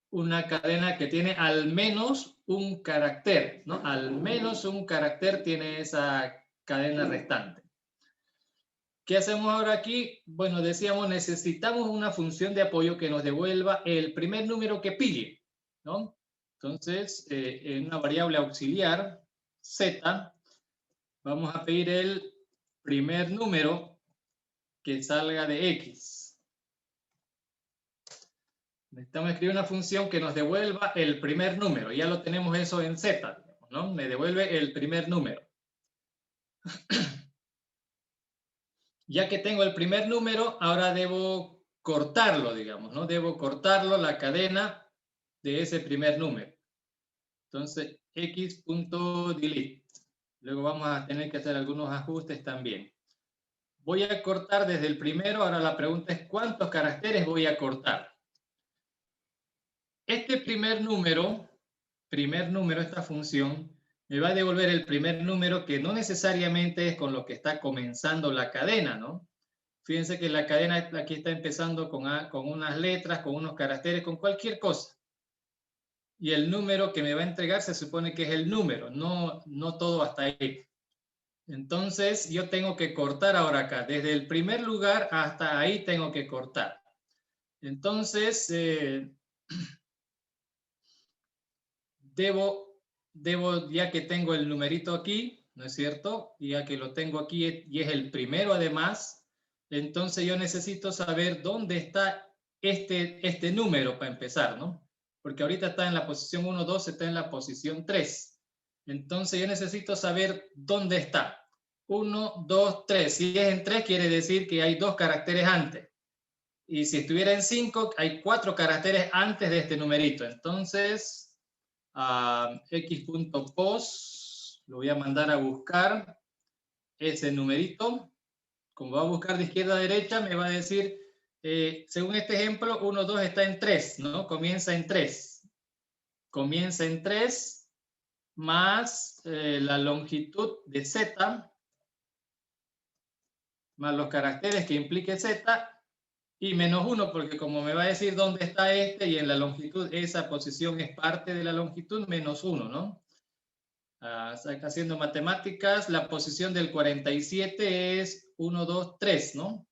Speaker 1: una cadena que tiene al menos un carácter, ¿no? Al menos un carácter tiene esa cadena restante. ¿Qué hacemos ahora aquí? Bueno, decíamos, necesitamos una función de apoyo que nos devuelva el primer número que pille, ¿no? Entonces, en una variable auxiliar, z, vamos a pedir el primer número que salga de x. Necesitamos escribir una función que nos devuelva el primer número. Ya lo tenemos eso en z, ¿no? Me devuelve el primer número. Ya que tengo el primer número, ahora debo cortarlo, digamos, ¿no? Debo cortarlo, la cadena de ese primer número. Entonces, x.delete. Luego vamos a tener que hacer algunos ajustes también. voy a cortar desde el primero. Ahora la pregunta es, ¿cuántos caracteres voy a cortar? Este primer número, esta función, me va a devolver el primer número, que no necesariamente es con lo que está comenzando la cadena, ¿no? Fíjense que la cadena aquí está empezando con unas letras, con unos caracteres, con cualquier cosa. Y el número que me va a entregar se supone que es el número, no todo hasta ahí. Entonces yo tengo que cortar ahora acá. Desde el primer lugar hasta ahí tengo que cortar. Entonces debo, ya que tengo el numerito aquí, ¿no es cierto? Y ya que lo tengo aquí y es el primero además, entonces yo necesito saber dónde está este número para empezar, ¿no? Porque ahorita está en la posición 1, 2, está en la posición 3. Entonces yo necesito saber dónde está. 1, 2, 3. Si es en 3, quiere decir que hay 2 caracteres antes. Y si estuviera en 5, hay 4 caracteres antes de este numerito. Entonces, x.pos, lo voy a mandar a buscar ese numerito. Como va a buscar de izquierda a derecha, me va a decir, según este ejemplo, 1, 2 está en 3, ¿no? Comienza en 3. Comienza en 3 más la longitud de z, más los caracteres que implique z, y menos 1, porque como me va a decir dónde está este, y en la longitud, esa posición es parte de la longitud, menos 1, ¿no? Haciendo matemáticas, la posición del 47 es 1, 2, 3, ¿no?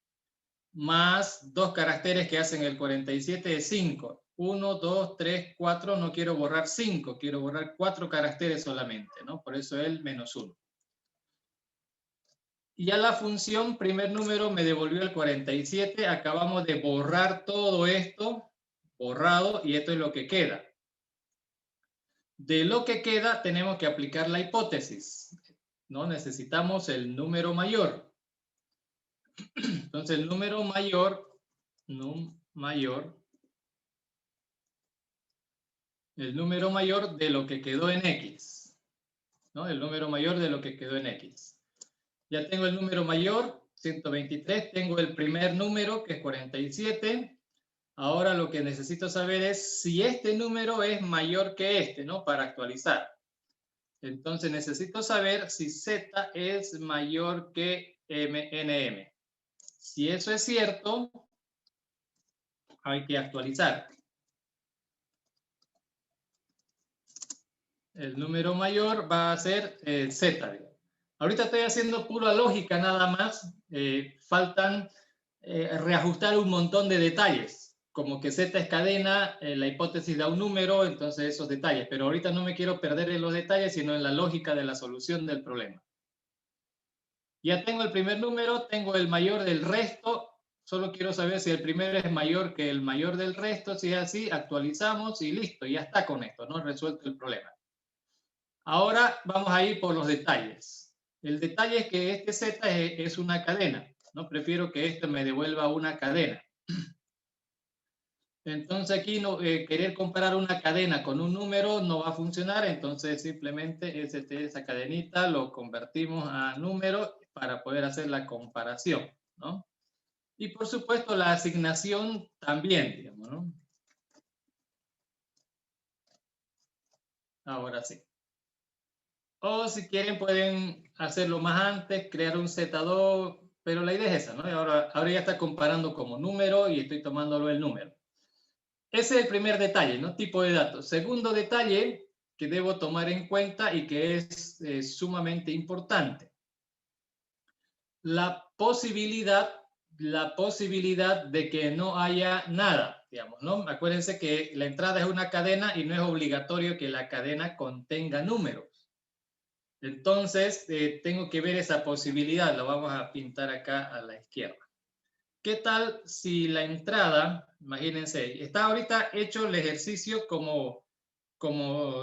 Speaker 1: Más 2 caracteres que hacen el 47 es 5. 1, 2, 3, 4, no quiero borrar 5, quiero borrar 4 caracteres solamente, ¿no? Por eso el menos 1. Y ya la función primer número me devolvió el 47, acabamos de borrar todo esto, borrado, y esto es lo que queda. De lo que queda tenemos que aplicar la hipótesis, ¿no? Necesitamos el número mayor. Entonces el número mayor, el número mayor de lo que quedó en X, ¿no? El número mayor de lo que quedó en X. Ya tengo el número mayor, 123, tengo el primer número, que es 47. Ahora lo que necesito saber es si este número es mayor que este, ¿no? Para actualizar. Entonces necesito saber si Z es mayor que MNM. Si eso es cierto, hay que actualizar. El número mayor va a ser Z. Ahorita estoy haciendo pura lógica nada más. Faltan reajustar un montón de detalles. Como que Z es cadena, la hipótesis da un número, entonces esos detalles. Pero ahorita no me quiero perder en los detalles, sino en la lógica de la solución del problema. Ya tengo el primer número, tengo el mayor del resto. Solo quiero saber si el primero es mayor que el mayor del resto. Si es así, actualizamos y listo. Ya está con esto, ¿no? Resuelto el problema. Ahora vamos a ir por los detalles. El detalle es que este Z es una cadena. No prefiero que esto me devuelva una cadena. Entonces aquí querer comparar una cadena con un número no va a funcionar, entonces simplemente esa cadenita lo convertimos a número para poder hacer la comparación, ¿no? Y por supuesto la asignación también, digamos, ¿no? Ahora sí. O si quieren pueden hacerlo más antes, crear un Z2, pero la idea es esa, ¿no? Y ahora ya está comparando como número y estoy tomándolo el número. Ese es el primer detalle, ¿no? Tipo de datos. Segundo detalle que debo tomar en cuenta y que es sumamente importante. La posibilidad de que no haya nada, digamos, ¿no? Acuérdense que la entrada es una cadena y no es obligatorio que la cadena contenga números. Entonces, tengo que ver esa posibilidad. Lo vamos a pintar acá a la izquierda. ¿Qué tal si la entrada, imagínense, está ahorita hecho el ejercicio como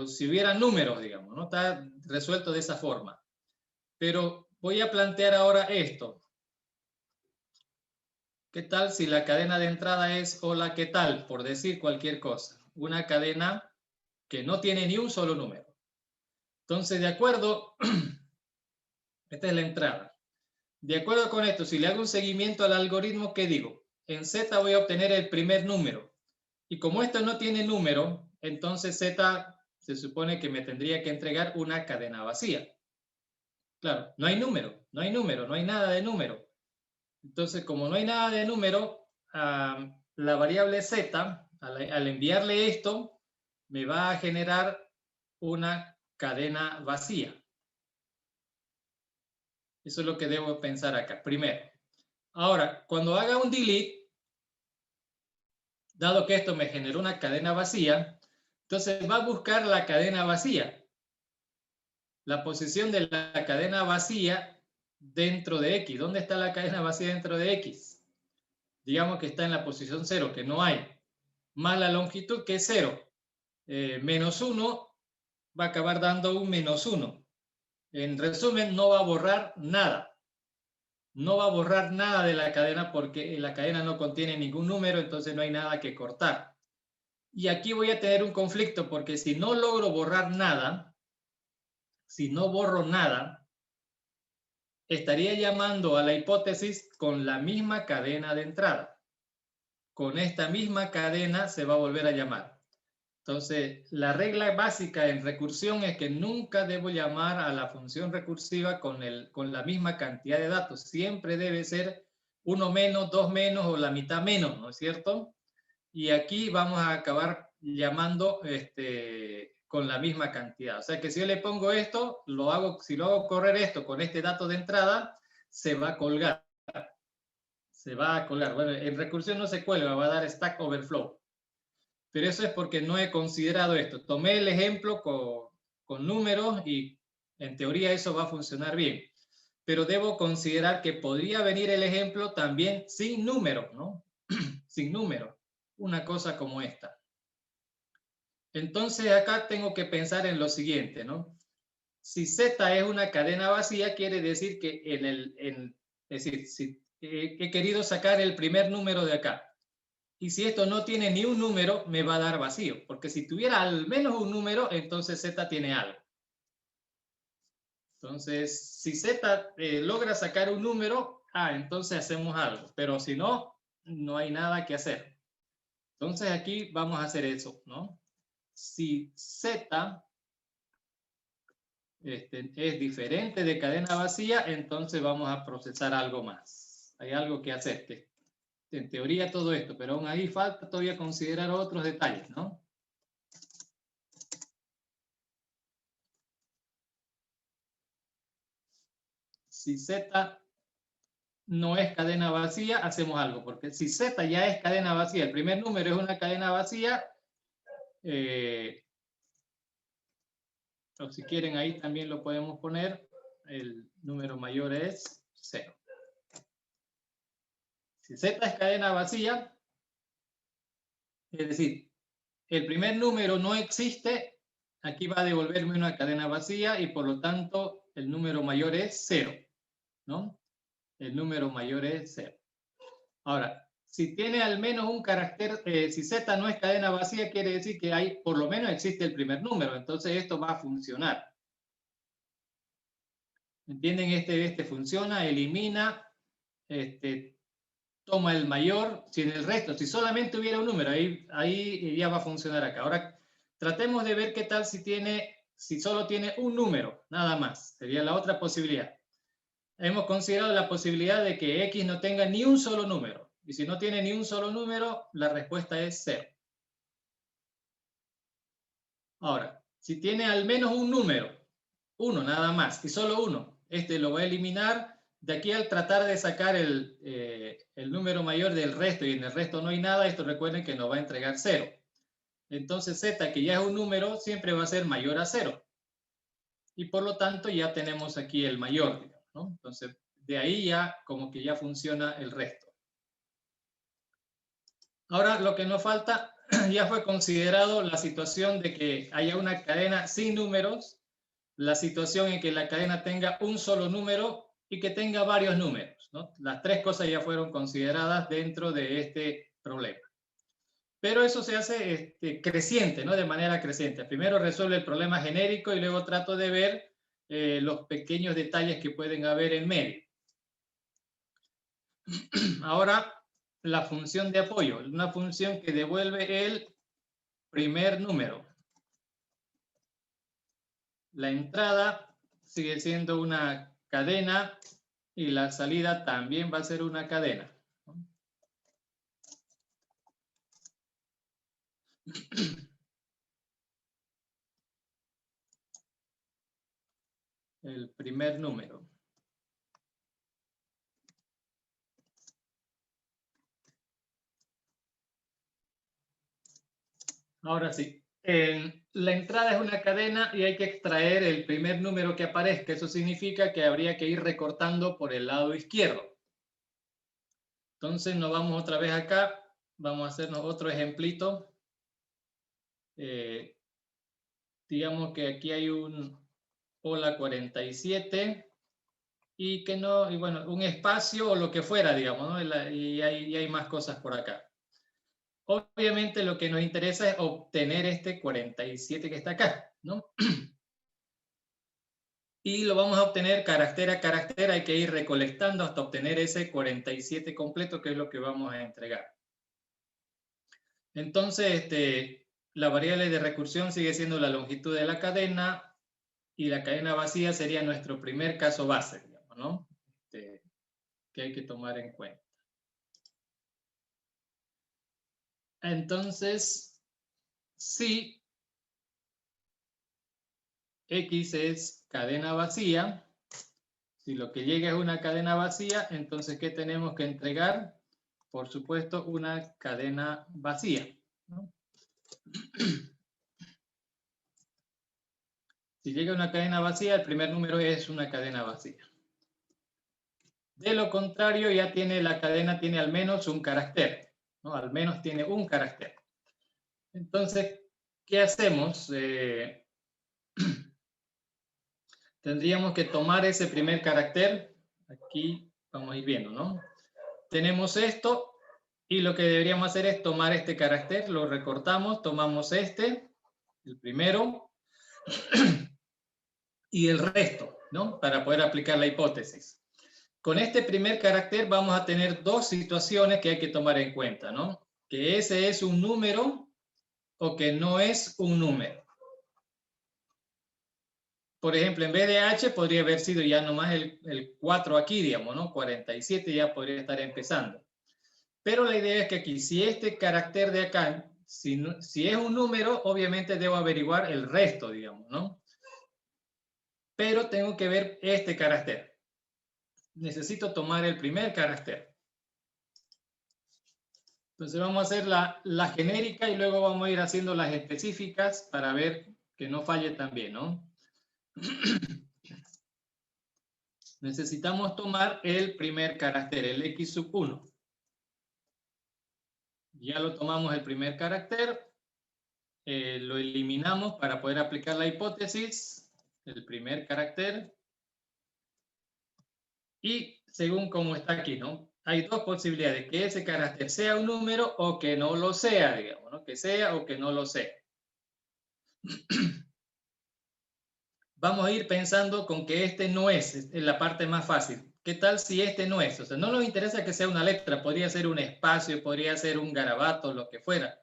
Speaker 1: si hubiera números, digamos, ¿no? Está resuelto de esa forma. Pero voy a plantear ahora esto. ¿Qué tal si la cadena de entrada es hola, ¿qué tal? Por decir cualquier cosa. Una cadena que no tiene ni un solo número. Entonces, de acuerdo, esta es la entrada. De acuerdo con esto, si le hago un seguimiento al algoritmo, ¿qué digo? En Z voy a obtener el primer número. Y como esto no tiene número, entonces Z se supone que me tendría que entregar una cadena vacía. Claro, no hay número, no hay número, no hay nada de número. Entonces, como no hay nada de número, la variable Z, al enviarle esto, me va a generar una cadena vacía. Eso es lo que debo pensar acá, primero. Ahora, cuando haga un delete, dado que esto me generó una cadena vacía, entonces va a buscar la cadena vacía, la posición de la cadena vacía dentro de X. ¿Dónde está la cadena vacía dentro de X? Digamos que está en la posición 0, que no hay, más la longitud, que es 0. Menos 1 va a acabar dando un menos 1. En resumen, no va a borrar nada. No va a borrar nada de la cadena porque la cadena no contiene ningún número, entonces no hay nada que cortar. Y aquí voy a tener un conflicto porque si no logro borrar nada, si no borro nada, estaría llamando a la hipótesis con la misma cadena de entrada. Con esta misma cadena se va a volver a llamar. Entonces, la regla básica en recursión es que nunca debo llamar a la función recursiva con la misma cantidad de datos. Siempre debe ser 1 menos, 2 menos o la mitad menos, ¿no es cierto? Y aquí vamos a acabar llamando con la misma cantidad. O sea que si yo le pongo esto, si lo hago correr esto con este dato de entrada, se va a colgar. Se va a colgar. Bueno, en recursión no se cuelga, va a dar Stack Overflow. Pero eso es porque no he considerado esto. Tomé el ejemplo con números y en teoría eso va a funcionar bien. Pero debo considerar que podría venir el ejemplo también sin número, ¿no? Sin número. Una cosa como esta. Entonces acá tengo que pensar en lo siguiente, ¿no? Si Z es una cadena vacía, quiere decir que es decir, si he querido sacar el primer número de acá. Y si esto no tiene ni un número, me va a dar vacío. Porque si tuviera al menos un número, entonces Z tiene algo. Entonces, si Z logra sacar un número, entonces hacemos algo. Pero si no, no hay nada que hacer. Entonces aquí vamos a hacer eso, ¿no? Si Z es diferente de cadena vacía, entonces vamos a procesar algo más. Hay algo que hacer, que en teoría todo esto, pero aún ahí falta todavía considerar otros detalles, ¿no? Si Z no es cadena vacía, hacemos algo, porque si Z ya es cadena vacía, el primer número es una cadena vacía, o si quieren ahí también lo podemos poner, el número mayor es 0. Si Z es cadena vacía, es decir, el primer número no existe, aquí va a devolverme una cadena vacía y por lo tanto el número mayor es 0, ¿no? El número mayor es 0. Ahora, si tiene al menos un carácter, si Z no es cadena vacía, quiere decir que hay, por lo menos existe el primer número, entonces esto va a funcionar. ¿Entienden? Este funciona, elimina, toma el mayor, si en el resto, si solamente hubiera un número, ahí ya va a funcionar acá. Ahora, tratemos de ver qué tal si solo tiene un número, nada más, sería la otra posibilidad. Hemos considerado la posibilidad de que X no tenga ni un solo número. Y si no tiene ni un solo número, la respuesta es 0. Ahora, si tiene al menos un número, uno nada más, y solo uno, lo va a eliminar. De aquí al tratar de sacar el número mayor del resto y en el resto no hay nada, esto recuerden que nos va a entregar 0. Entonces Z, que ya es un número, siempre va a ser mayor a 0. Y por lo tanto ya tenemos aquí el mayor, digamos, ¿no? Entonces de ahí ya como que ya funciona el resto. Ahora lo que nos falta, ya fue considerado la situación de que haya una cadena sin números, la situación en que la cadena tenga un solo número y que tenga varios números, ¿no? Las tres cosas ya fueron consideradas dentro de este problema. Pero eso se hace creciente, ¿no? De manera creciente. Primero resuelve el problema genérico y luego trato de ver los pequeños detalles que pueden haber en medio. Ahora, la función de apoyo, una función que devuelve el primer número. La entrada sigue siendo una cadena y la salida también va a ser una cadena. El primer número. Ahora sí, la entrada es una cadena y hay que extraer el primer número que aparezca. Eso significa que habría que ir recortando por el lado izquierdo. Entonces nos vamos otra vez acá. Vamos a hacernos otro ejemplito. Digamos que aquí hay un hola 47 y que no, y bueno, un espacio o lo que fuera, digamos, ¿no? Y hay más cosas por acá. Obviamente lo que nos interesa es obtener este 47 que está acá, ¿no? Y lo vamos a obtener carácter a carácter, hay que ir recolectando hasta obtener ese 47 completo, que es lo que vamos a entregar. Entonces, la variable de recursión sigue siendo la longitud de la cadena y la cadena vacía sería nuestro primer caso base, digamos, ¿no? Que hay que tomar en cuenta. Entonces, si X es cadena vacía, si lo que llega es una cadena vacía, entonces, ¿qué tenemos que entregar? Por supuesto, una cadena vacía, ¿no? Si llega una cadena vacía, el primer número es una cadena vacía. De lo contrario, ya tiene la cadena, tiene al menos un carácter, ¿no? Al menos tiene un carácter. Entonces, ¿qué hacemos? Tendríamos que tomar ese primer carácter. Aquí vamos a ir viendo, ¿no? Tenemos esto y lo que deberíamos hacer es tomar este carácter, lo recortamos, tomamos este, el primero, y el resto, ¿no? Para poder aplicar la hipótesis. Con este primer carácter vamos a tener dos situaciones que hay que tomar en cuenta, ¿no? Que ese es un número o que no es un número. Por ejemplo, en vez de H podría haber sido ya nomás el 4 aquí, digamos, ¿no? 47 ya podría estar empezando. Pero la idea es que aquí, si este carácter de acá, si es un número, obviamente debo averiguar el resto, digamos, ¿no? Pero tengo que ver este carácter. Necesito tomar el primer carácter. Entonces vamos a hacer la genérica y luego vamos a ir haciendo las específicas para ver que no falle también, ¿no? Necesitamos tomar el primer carácter, el X sub 1. Ya lo tomamos el primer carácter, lo eliminamos para poder aplicar la hipótesis, el primer carácter. Y según como está aquí, ¿no? Hay dos posibilidades, que ese carácter sea un número o que no lo sea, digamos, ¿no? Que sea o que no lo sea. Vamos a ir pensando con que este no es la parte más fácil. ¿Qué tal si este no es? O sea, no nos interesa que sea una letra, podría ser un espacio, podría ser un garabato, lo que fuera.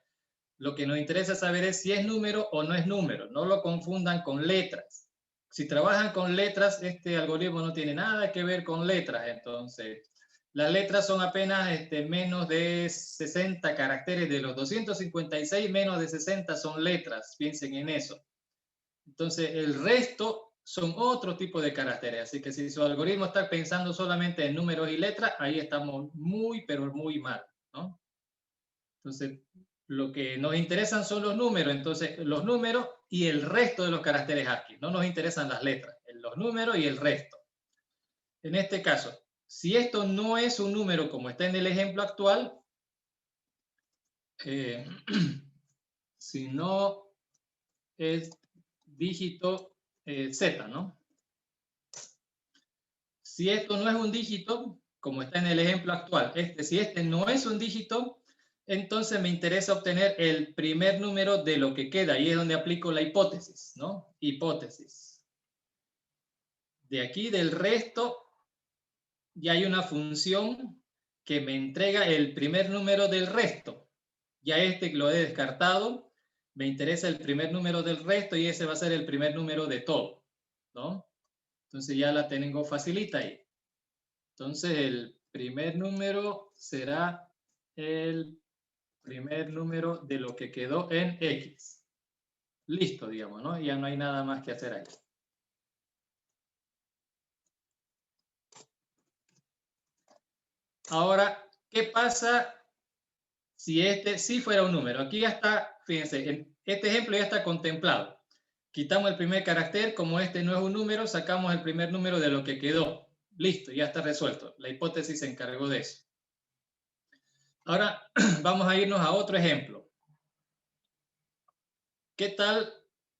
Speaker 1: Lo que nos interesa saber es si es número o no es número. No lo confundan con letras. Si trabajan con letras, este algoritmo no tiene nada que ver con letras. Entonces, las letras son apenas menos de 60 caracteres. De los 256, menos de 60 son letras. Piensen en eso. Entonces, el resto son otro tipo de caracteres. Así que si su algoritmo está pensando solamente en números y letras, ahí estamos muy, pero muy mal, ¿no? Entonces, lo que nos interesan son los números. Entonces, los números y el resto de los caracteres ASCII. No nos interesan las letras, los números y el resto. En este caso, si esto no es un número como está en el ejemplo actual, si no es dígito Z, ¿no? Si esto no es un dígito, como está en el ejemplo actual, si este no es un dígito, entonces me interesa obtener el primer número de lo que queda, y es donde aplico la hipótesis, ¿no? Hipótesis. De aquí del resto, ya hay una función que me entrega el primer número del resto. Ya este lo he descartado, me interesa el primer número del resto y ese va a ser el primer número de todo, ¿no? Entonces ya la tengo facilita ahí. Entonces el primer número será el primer número de lo que quedó en X. Listo, digamos, ¿no? Ya no hay nada más que hacer aquí. Ahora, ¿qué pasa si este sí fuera un número? Aquí ya está, fíjense, este ejemplo ya está contemplado. Quitamos el primer carácter, como este no es un número, sacamos el primer número de lo que quedó. Listo, ya está resuelto. La hipótesis se encargó de eso. Ahora vamos a irnos a otro ejemplo. ¿Qué tal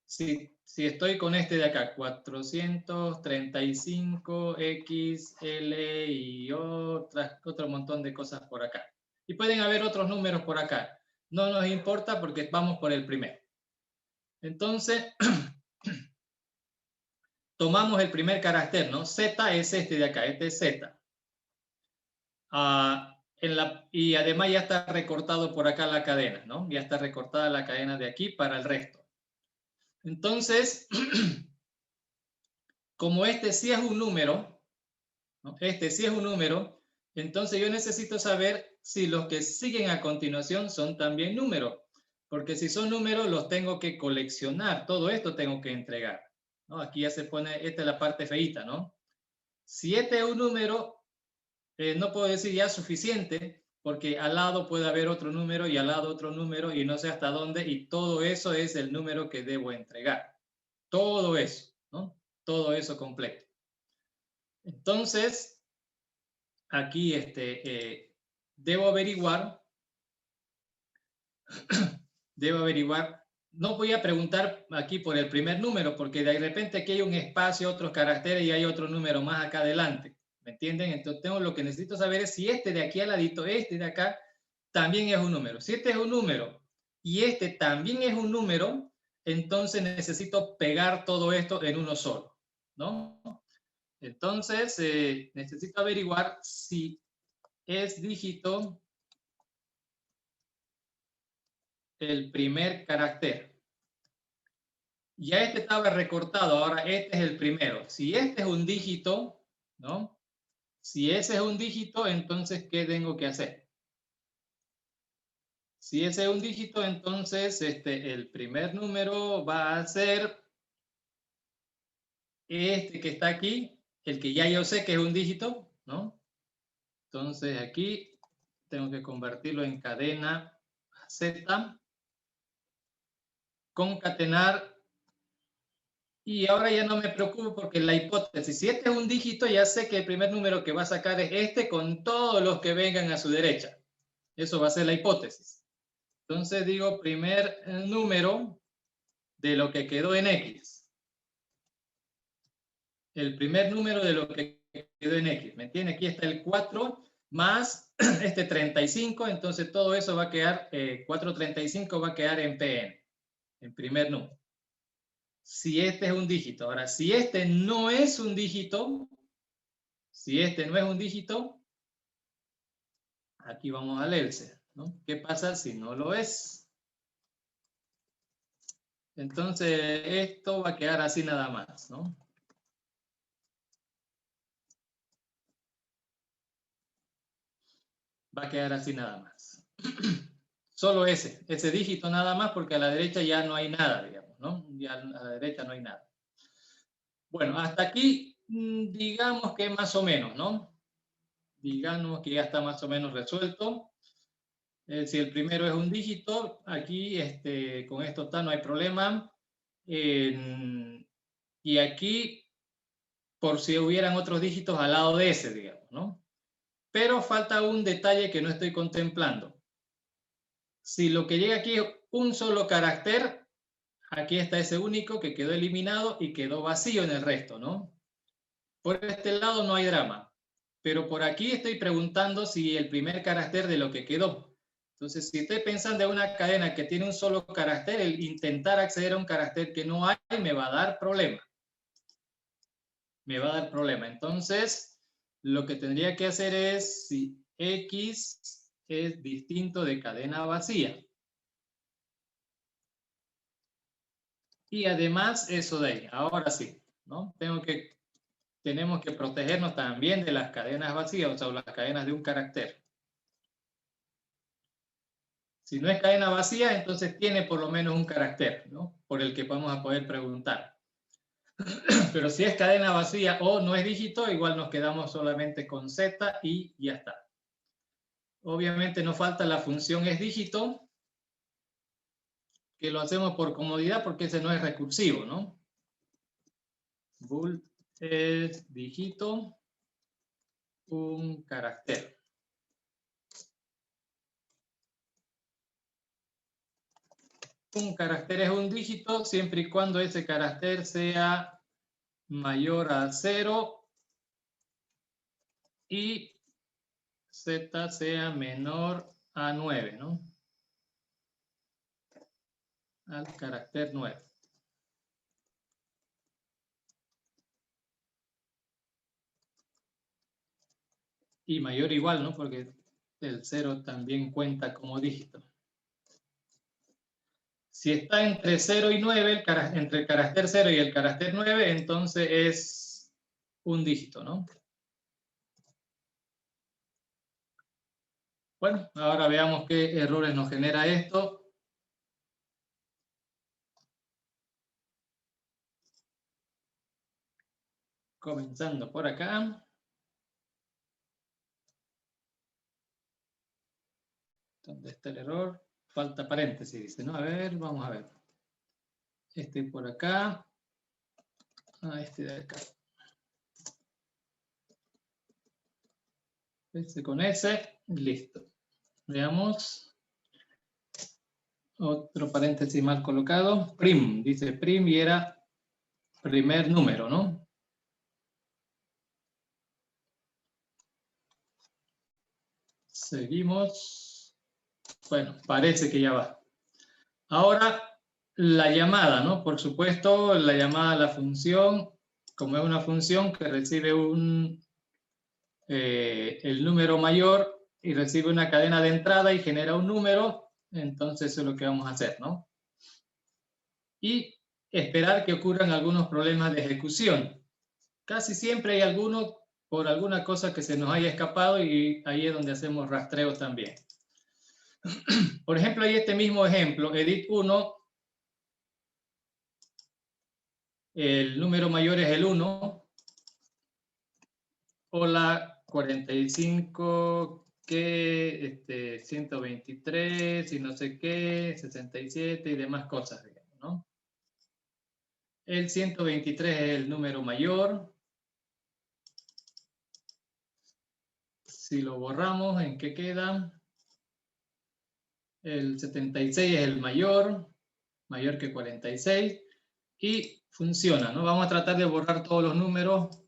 Speaker 1: si estoy con este de acá? 435XL y otro montón de cosas por acá. Y pueden haber otros números por acá. No nos importa porque vamos por el primero. Entonces, tomamos el primer carácter, ¿no? Z es este de acá, este es Z. Y además ya está recortado por acá la cadena, ¿no? Ya está recortada la cadena de aquí para el resto. Entonces, como este sí es un número, ¿no? Este sí es un número, entonces yo necesito saber si los que siguen a continuación son también números, porque si son números los tengo que coleccionar, todo esto tengo que entregar, ¿no? Aquí ya se pone, esta es la parte feíta, ¿no? Si este es un número, no puedo decir ya suficiente, porque al lado puede haber otro número y al lado otro número y no sé hasta dónde, y todo eso es el número que debo entregar. Todo eso, ¿no? Todo eso completo. Entonces, aquí debo averiguar, no voy a preguntar aquí por el primer número, porque de repente aquí hay un espacio, otros caracteres y hay otro número más acá adelante. ¿Me entienden? Entonces lo que necesito saber es si este de aquí al ladito, este de acá, también es un número. Si este es un número y este también es un número, entonces necesito pegar todo esto en uno solo, ¿no? Entonces, necesito averiguar si es dígito el primer carácter. Ya este estaba recortado, ahora este es el primero. Si este es un dígito, ¿no? Si ese es un dígito, entonces, ¿qué tengo que hacer? Si ese es un dígito, entonces el primer número va a ser este que está aquí, el que ya yo sé que es un dígito, ¿no? Entonces aquí tengo que convertirlo en cadena Z, concatenar, y ahora ya no me preocupo porque la hipótesis, si este es un dígito, ya sé que el primer número que va a sacar es este con todos los que vengan a su derecha. Eso va a ser la hipótesis. Entonces digo primer número de lo que quedó en X. El primer número de lo que quedó en X. ¿Me entiende? Aquí está el 4 más este 35, entonces todo eso va a quedar, 435 va a quedar en PN, en primer número. Si este es un dígito. Ahora, si este no es un dígito, aquí vamos al else, ¿no? ¿Qué pasa si no lo es? Entonces, esto va a quedar así nada más, ¿no? Va a quedar así nada más. Solo ese dígito nada más, porque a la derecha ya no hay nada, digamos, ¿no? Ya a la derecha no hay nada. Bueno, hasta aquí, digamos que más o menos, ¿no? Digamos que ya está más o menos resuelto. Si el primero es un dígito, aquí con esto está, no hay problema. Y aquí, por si hubieran otros dígitos al lado de ese, digamos, ¿no? Pero falta un detalle que no estoy contemplando. Si lo que llega aquí es un solo carácter, aquí está ese único que quedó eliminado y quedó vacío en el resto, ¿no? Por este lado no hay drama, pero por aquí estoy preguntando si el primer carácter de lo que quedó. Entonces, si estoy pensando en una cadena que tiene un solo carácter, el intentar acceder a un carácter que no hay me va a dar problema. Me va a dar problema. Entonces, lo que tendría que hacer es, si X es distinto de cadena vacía. Y además eso de ahí, ahora sí, ¿no? Tenemos que protegernos también de las cadenas vacías, o sea, las cadenas de un carácter. Si no es cadena vacía, entonces tiene por lo menos un carácter, ¿no? Por el que vamos a poder preguntar. Pero si es cadena vacía o no es dígito, igual nos quedamos solamente con Z y ya está. Obviamente nos falta la función es dígito, que lo hacemos por comodidad porque ese no es recursivo, ¿no? Bool es dígito, un carácter. Un carácter es un dígito siempre y cuando ese carácter sea mayor a 0 y Z sea menor a 9, ¿no? Al carácter 9. Y mayor igual, ¿no? Porque el 0 también cuenta como dígito. Si está entre 0 y 9, entre el carácter 0 y el carácter 9, entonces es un dígito, ¿no? Bueno, ahora veamos qué errores nos genera esto. Comenzando por acá. ¿Dónde está el error? Falta paréntesis, dice, ¿no? A ver, vamos a ver. Este por acá. Este de acá. Este con S, listo. Veamos. Otro paréntesis mal colocado. Prim, dice prim y era primer número, ¿no? Seguimos. Bueno, parece que ya va. Ahora, la llamada, ¿no? Por supuesto, la llamada a la función, como es una función que recibe el número mayor y recibe una cadena de entrada y genera un número, entonces eso es lo que vamos a hacer, ¿no? Y esperar que ocurran algunos problemas de ejecución. Casi siempre hay algunos por alguna cosa que se nos haya escapado y ahí es donde hacemos rastreo también. Por ejemplo, hay este mismo ejemplo, edit 1, el número mayor es el 1, hola 45, que 123 y no sé qué, 67 y demás cosas, digamos, ¿no? El 123 es el número mayor. Si lo borramos, ¿en qué queda? El 76 es el mayor que 46, y funciona, ¿no? Vamos a tratar de borrar todos los números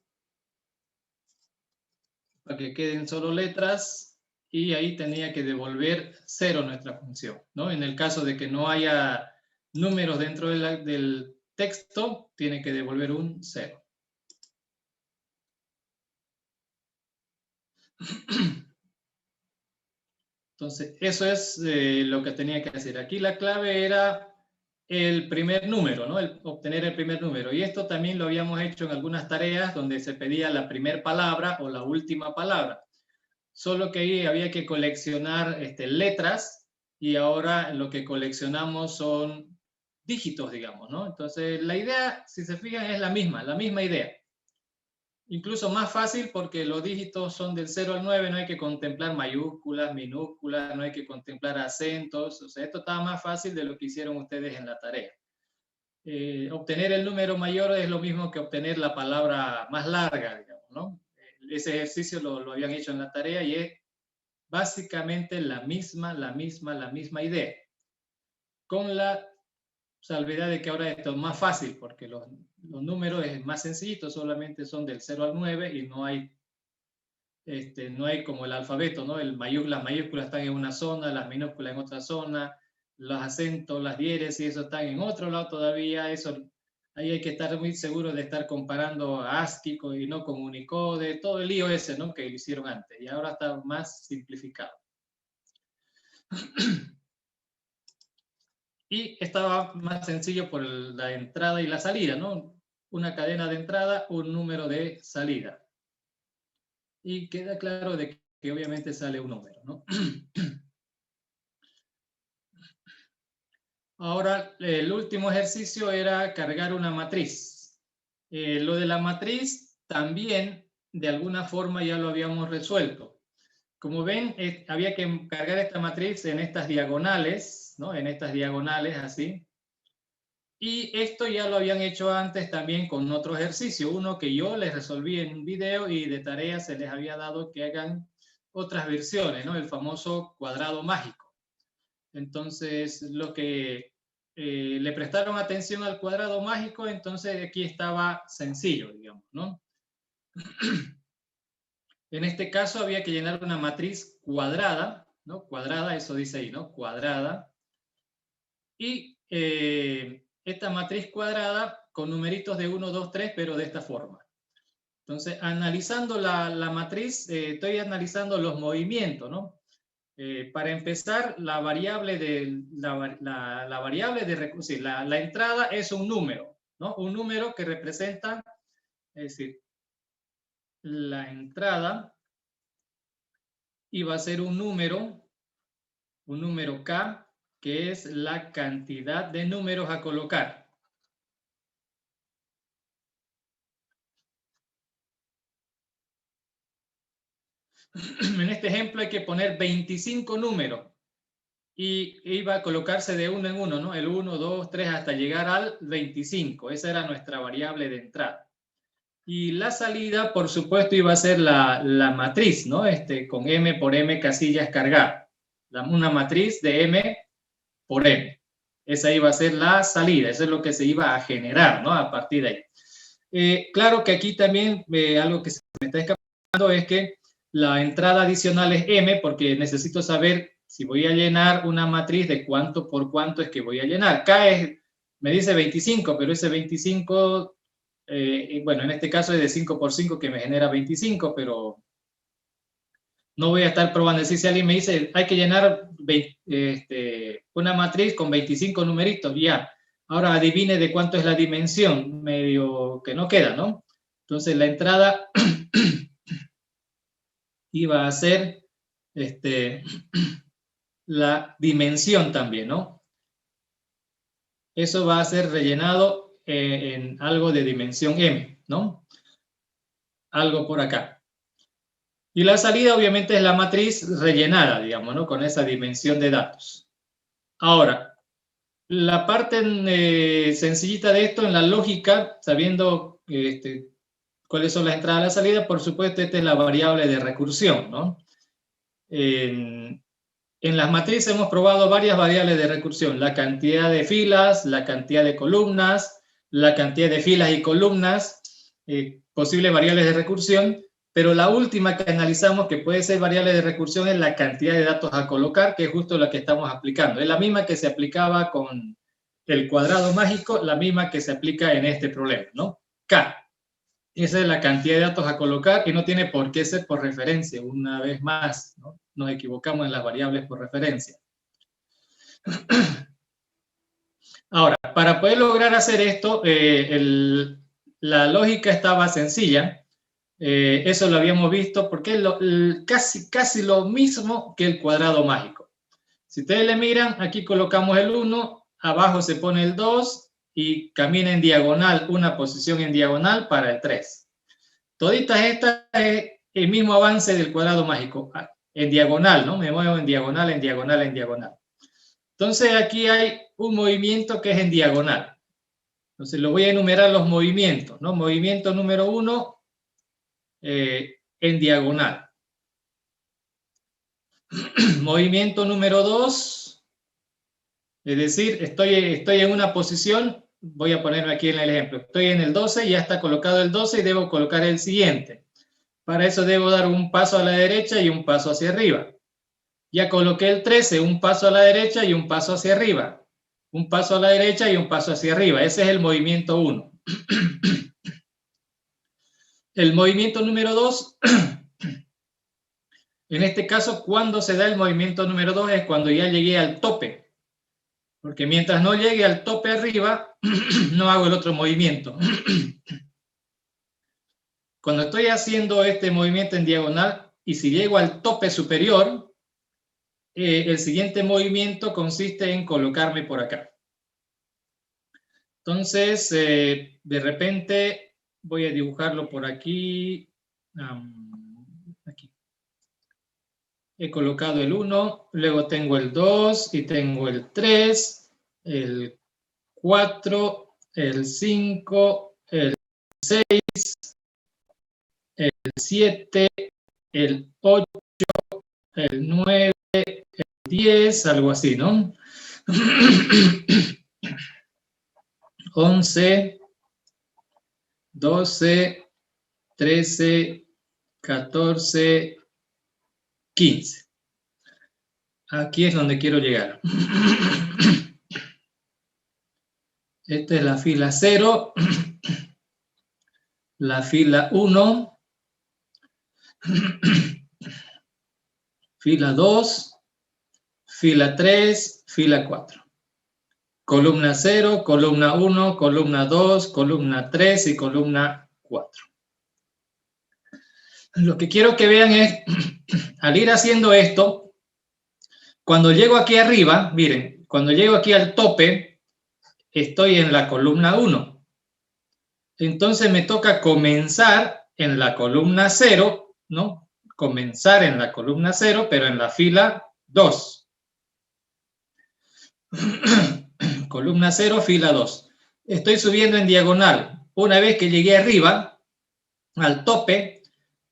Speaker 1: para que queden solo letras, y ahí tenía que devolver 0 nuestra función, ¿no? En el caso de que no haya números dentro del texto, tiene que devolver un 0. Entonces, eso es lo que tenía que hacer. Aquí la clave era el primer número, ¿no? Obtener el primer número. Y esto también lo habíamos hecho en algunas tareas donde se pedía la primera palabra o la última palabra. Solo que ahí había que coleccionar letras, y ahora lo que coleccionamos son dígitos, digamos, ¿no? Entonces, la idea, si se fijan, es la misma idea. Incluso más fácil porque los dígitos son del 0 al 9, no hay que contemplar mayúsculas, minúsculas, no hay que contemplar acentos. O sea, esto estaba más fácil de lo que hicieron ustedes en la tarea. Obtener el número mayor es lo mismo que obtener la palabra más larga, digamos, ¿no? Ese ejercicio lo habían hecho en la tarea y es básicamente la misma idea. Con la salvedad de que ahora esto es más fácil porque los números es más sencillito, solamente son del 0 al 9 y no hay como el alfabeto, ¿no? Las mayúsculas están en una zona, las minúsculas en otra zona, los acentos, las diéresis, eso están en otro lado todavía, eso Ahí hay que estar muy seguro de estar comparando a ASCII y no con Unicode, todo el lío ese, ¿no? Que lo hicieron antes, y ahora está más simplificado. Y estaba más sencillo por la entrada y la salida, ¿no? Una cadena de entrada, un número de salida. Y queda claro de que obviamente sale un número, ¿no? Ahora, el último ejercicio era cargar una matriz. Lo de la matriz también, de alguna forma, ya lo habíamos resuelto. Como ven, había que cargar esta matriz en estas diagonales, ¿no? En estas diagonales, así. Y esto ya lo habían hecho antes también con otro ejercicio, uno que yo les resolví en un video y de tarea se les había dado que hagan otras versiones, ¿no? El famoso cuadrado mágico. Entonces, lo que le prestaron atención al cuadrado mágico, entonces aquí estaba sencillo, digamos, ¿no? En este caso había que llenar una matriz cuadrada, ¿no? Cuadrada, eso dice ahí, ¿no? Cuadrada. Y esta matriz cuadrada con numeritos de 1, 2, 3, pero de esta forma. Entonces, analizando la matriz, estoy analizando los movimientos, ¿no? Para empezar, la variable de recursos, la entrada es un número, ¿no? Un número que representa, es decir, la entrada iba a ser un número K, que es la cantidad de números a colocar. En este ejemplo hay que poner 25 números y iba a colocarse de uno en uno, ¿no? El 1, 2, 3 hasta llegar al 25. Esa era nuestra variable de entrada. Y la salida, por supuesto, iba a ser la matriz, ¿no? Con M por M casillas cargadas. Una matriz de M por M. Esa iba a ser la salida, eso es lo que se iba a generar, ¿no? A partir de ahí. Claro que aquí también algo que se me está escapando es que la entrada adicional es M porque necesito saber si voy a llenar una matriz de cuánto por cuánto es que voy a llenar. K me dice 25, pero ese 25, bueno, en este caso es de 5 por 5 que me genera 25, pero no voy a estar probando. Si alguien me dice, hay que llenar una matriz con 25 numeritos, ya. Ahora adivine de cuánto es la dimensión, medio que no queda, ¿no? Entonces la entrada iba a ser la dimensión también, ¿no? Eso va a ser rellenado en algo de dimensión M, ¿no? Algo por acá. Y la salida obviamente es la matriz rellenada, digamos, ¿no? Con esa dimensión de datos. Ahora, la parte sencillita de esto en la lógica, sabiendo cuáles son las entradas y las salidas, por supuesto, esta es la variable de recursión, ¿no? En las matrices hemos probado varias variables de recursión, la cantidad de filas, la cantidad de columnas, la cantidad de filas y columnas, posibles variables de recursión, pero la última que analizamos que puede ser variable de recursión es la cantidad de datos a colocar, que es justo la que estamos aplicando. Es la misma que se aplicaba con el cuadrado mágico, la misma que se aplica en este problema, ¿no? K. Esa es la cantidad de datos a colocar y no tiene por qué ser por referencia, una vez más, ¿no? Nos equivocamos en las variables por referencia. Ahora, para poder lograr hacer esto, la lógica estaba sencilla. Eso lo habíamos visto porque es casi lo mismo que el cuadrado mágico. Si ustedes le miran, aquí colocamos el 1, abajo se pone el 2 y camina en diagonal, una posición en diagonal para el 3. Toditas estas es el mismo avance del cuadrado mágico, en diagonal, ¿no? Me muevo en diagonal, en diagonal, en diagonal. Entonces aquí hay un movimiento que es en diagonal. Entonces lo voy a enumerar los movimientos, ¿no? Movimiento número 1 en diagonal. Movimiento número 2, es decir, estoy en una posición, voy a ponerme aquí en el ejemplo, estoy en el 12, ya está colocado el 12 y debo colocar el siguiente. Para eso debo dar un paso a la derecha y un paso hacia arriba. Ya coloqué el 13, un paso a la derecha y un paso hacia arriba. Un paso a la derecha y un paso hacia arriba. Ese es el movimiento 1. El movimiento número 2, en este caso, cuando se da el movimiento número 2 es cuando ya llegué al tope. Porque mientras no llegue al tope arriba, no hago el otro movimiento. Cuando estoy haciendo este movimiento en diagonal y si llego al tope superior, el siguiente movimiento consiste en colocarme por acá. Entonces, de repente voy a dibujarlo por aquí. Aquí. He colocado el 1, luego tengo el 2 y tengo el 3, el 4, el 5, el 6, el 7, el 8, el 9, el 10, algo así, ¿no? 11, 12, 13, 14, 15. Aquí es donde quiero llegar. Esta es la fila 0, la fila 1, fila 2, fila 3, fila 4. Columna 0, columna 1, columna 2, columna 3 y columna 4. Lo que quiero que vean es, al ir haciendo esto, cuando llego aquí arriba, miren, cuando llego aquí al tope, estoy en la columna 1. Entonces me toca comenzar en la columna 0, ¿no? Comenzar en la columna 0, pero en la fila 2. Columna 0, fila 2. Estoy subiendo en diagonal. Una vez que llegué arriba, al tope,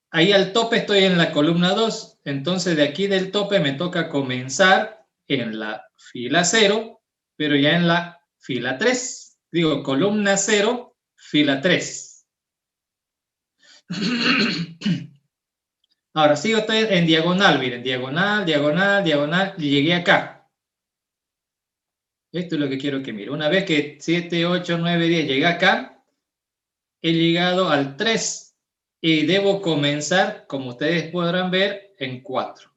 Speaker 1: ahí al tope estoy en la columna 2. Entonces de aquí del tope me toca comenzar en la fila 0, pero ya en la fila 3. Digo, columna 0, fila 3. Ahora sigo en diagonal, miren, diagonal, diagonal, diagonal, y llegué acá. Esto es lo que quiero que miren. Una vez que 7, 8, 9, 10 llegué acá, he llegado al 3 y debo comenzar, como ustedes podrán ver, en 4.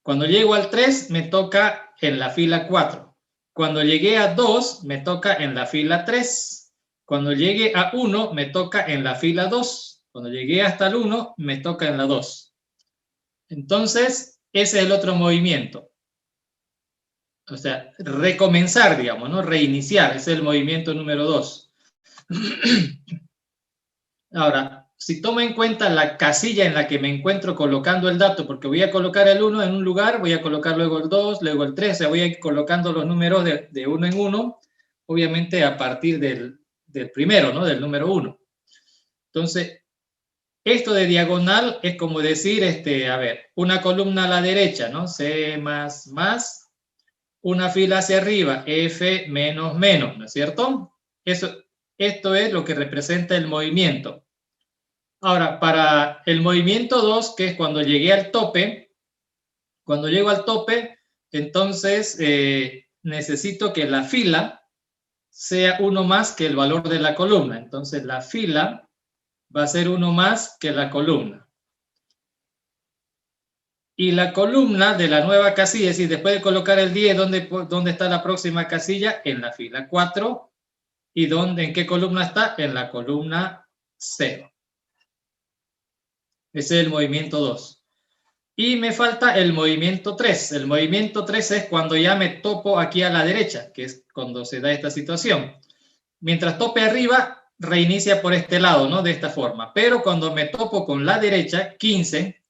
Speaker 1: Cuando llego al 3 me toca en la fila 4. Cuando llegué a 2 me toca en la fila 3. Cuando llegue a 1 me toca en la fila 2. Cuando llegué hasta el 1 me toca en la 2. Entonces, ese es el otro movimiento. O sea, recomenzar, digamos, ¿no? Reiniciar, ese es el movimiento número 2. Ahora, si tomo en cuenta la casilla en la que me encuentro colocando el dato, porque voy a colocar el 1 en un lugar, voy a colocar luego el 2, luego el 3, o sea, voy a ir colocando los números de 1 en 1, obviamente a partir del primero, ¿no? Del número 1. Entonces, esto de diagonal es como decir, a ver, una columna a la derecha, ¿no? C más más. Una fila hacia arriba, F menos menos, ¿no es cierto? Esto es lo que representa el movimiento. Ahora, para el movimiento 2, que es cuando llegué al tope, cuando llego al tope, entonces necesito que la fila sea 1 más que el valor de la columna. Entonces la fila va a ser 1 más que la columna. Y la columna de la nueva casilla, es decir, después de colocar el 10, ¿dónde está la próxima casilla? En la fila 4. ¿Y en qué columna está? En la columna 0. Ese es el movimiento 2. Y me falta el movimiento 3. El movimiento 3 es cuando ya me topo aquí a la derecha, que es cuando se da esta situación. Mientras tope arriba, reinicia por este lado, ¿no? De esta forma. Pero cuando me topo con la derecha, 15,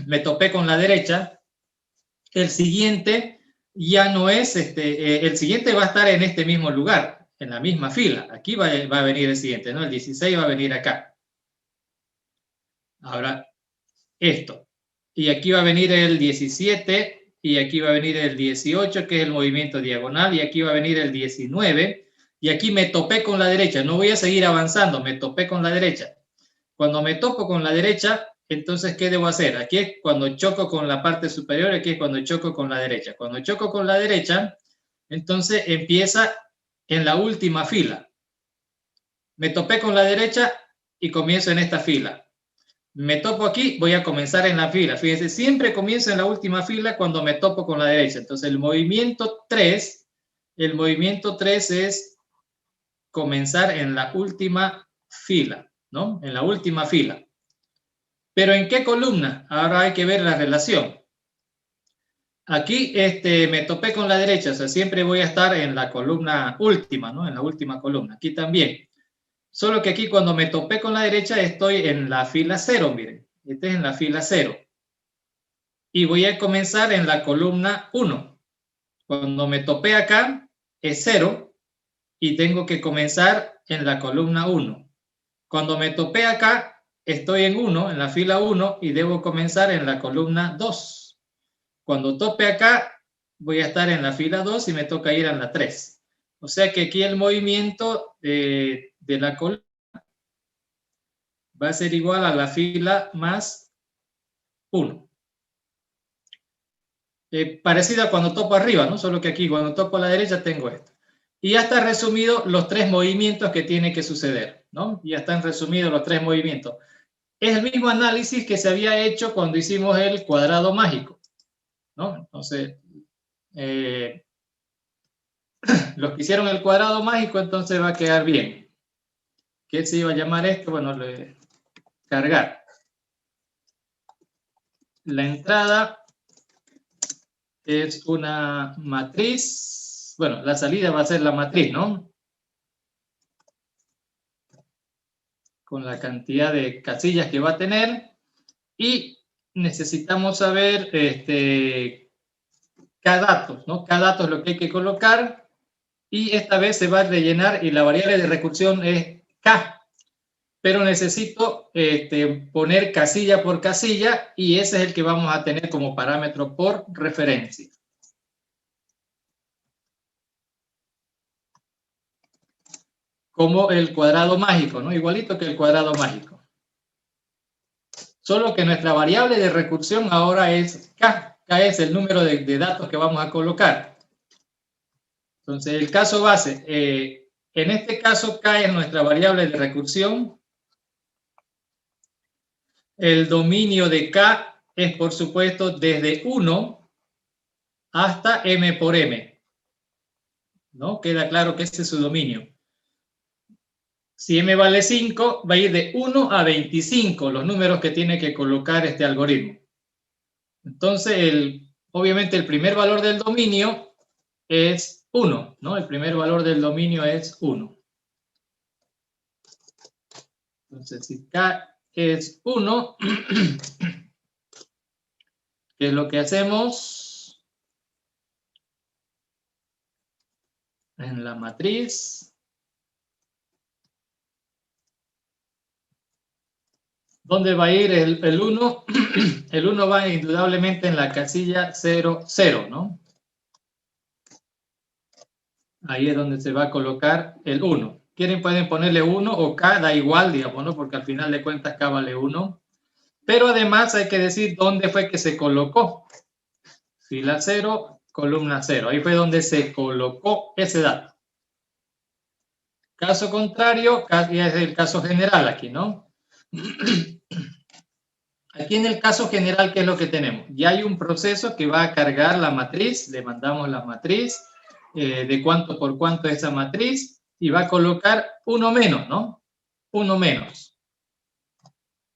Speaker 1: me topé con la derecha, el siguiente ya no es, el siguiente va a estar en este mismo lugar, en la misma fila. Aquí va a venir el siguiente, ¿no? El 16 va a venir acá. Ahora, esto. Y aquí va a venir el 17, y aquí va a venir el 18, que es el movimiento diagonal, y aquí va a venir el 19, y aquí me topé con la derecha. No voy a seguir avanzando, me topé con la derecha. Cuando me topo con la derecha, entonces, ¿qué debo hacer? Aquí es cuando choco con la parte superior, aquí es cuando choco con la derecha. Cuando choco con la derecha, entonces empieza en la última fila. Me topé con la derecha y comienzo en esta fila. Me topo aquí, voy a comenzar en la fila. Fíjense, siempre comienzo en la última fila cuando me topo con la derecha. Entonces el movimiento 3 es comenzar en la última fila, ¿no? En la última fila. ¿Pero en qué columna? Ahora hay que ver la relación. Aquí me topé con la derecha, o sea, siempre voy a estar en la columna última, ¿no? En la última columna. Aquí también. Solo que aquí cuando me topé con la derecha estoy en la fila 0, miren. Este es en la fila 0. Y voy a comenzar en la columna 1. Cuando me topé acá es 0 y tengo que comenzar en la columna 1. Cuando me topé acá estoy en 1, en la fila 1 y debo comenzar en la columna 2. Cuando tope acá, voy a estar en la fila 2 y me toca ir a la 3. O sea que aquí el movimiento de la columna va a ser igual a la fila más 1. Parecida a cuando topo arriba, ¿no? Solo que aquí cuando topo a la derecha tengo esto. Y ya está resumido los 3 movimientos que tiene que suceder, ¿no? Ya están resumidos los 3 movimientos. Es el mismo análisis que se había hecho cuando hicimos el cuadrado mágico, ¿no? Entonces, los que hicieron el cuadrado mágico, entonces va a quedar bien. ¿Qué se iba a llamar esto? Bueno, cargar. La entrada es una matriz. Bueno, la salida va a ser la matriz, ¿no? Con la cantidad de casillas que va a tener. Y necesitamos saber cada dato, ¿no? Cada dato es lo que hay que colocar. Y esta vez se va a rellenar y la variable de recursión es K. Pero necesito poner casilla por casilla y ese es el que vamos a tener como parámetro por referencia. Como el cuadrado mágico, ¿no? Igualito que el cuadrado mágico. Solo que nuestra variable de recursión ahora es K. K es el número de datos que vamos a colocar. Entonces, el caso base. En este caso, K es nuestra variable de recursión. El dominio de K es, por supuesto, desde 1 hasta M por M. ¿No? Queda claro que ese es su dominio. Si M vale 5, va a ir de 1 a 25, los números que tiene que colocar este algoritmo. Entonces, obviamente el primer valor del dominio es 1, ¿no? El primer valor del dominio es 1. Entonces, si K es 1, ¿qué es lo que hacemos? En la matriz. ¿Dónde va a ir el 1? El 1 va indudablemente en la casilla 0, 0, ¿no? Ahí es donde se va a colocar el 1. Quieren, pueden ponerle 1 o K, da igual, digamos, ¿no? Porque al final de cuentas K vale 1. Pero además hay que decir dónde fue que se colocó. Fila 0, columna 0. Ahí fue donde se colocó ese dato. Caso contrario, ya es el caso general aquí, ¿no? Aquí en el caso general, ¿qué es lo que tenemos? Ya hay un proceso que va a cargar la matriz, le mandamos la matriz, de cuánto por cuánto es esa matriz, y va a colocar uno menos, ¿no? Uno menos.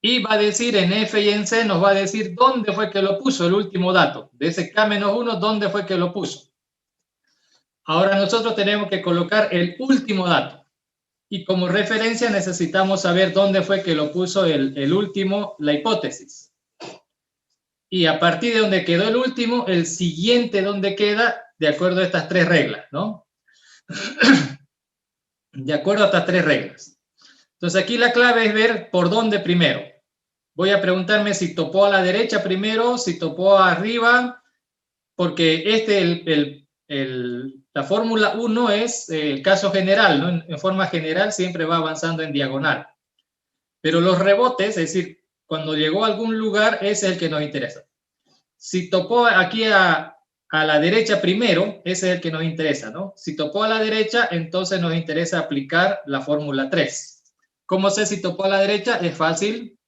Speaker 1: Y va a decir en F y en C, nos va a decir dónde fue que lo puso el último dato. De ese K-1, ¿dónde fue que lo puso? Ahora nosotros tenemos que colocar el último dato. Y como referencia necesitamos saber dónde fue que lo puso el último, la hipótesis. Y a partir de donde quedó el último, el siguiente donde queda, de acuerdo a estas 3 reglas, ¿no? De acuerdo a estas 3 reglas. Entonces aquí la clave es ver por dónde primero. Voy a preguntarme si topó a la derecha primero, si topó arriba, porque la fórmula 1 es el caso general, ¿no? En forma general siempre va avanzando en diagonal. Pero los rebotes, es decir, cuando llegó a algún lugar, ese es el que nos interesa. Si topó aquí a la derecha primero, ese es el que nos interesa, ¿no? Si topó a la derecha, entonces nos interesa aplicar la fórmula 3. ¿Cómo sé si topó a la derecha? Es fácil.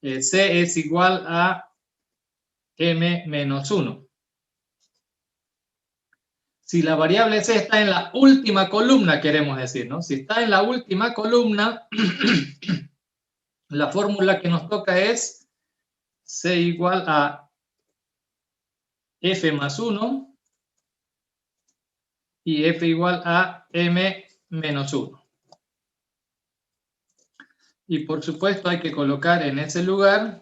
Speaker 1: C es igual a M menos 1. Si la variable C está en la última columna, queremos decir, ¿no? Si está en la última columna, la fórmula que nos toca es C igual a F más 1 y F igual a M menos 1. Y por supuesto hay que colocar en ese lugar,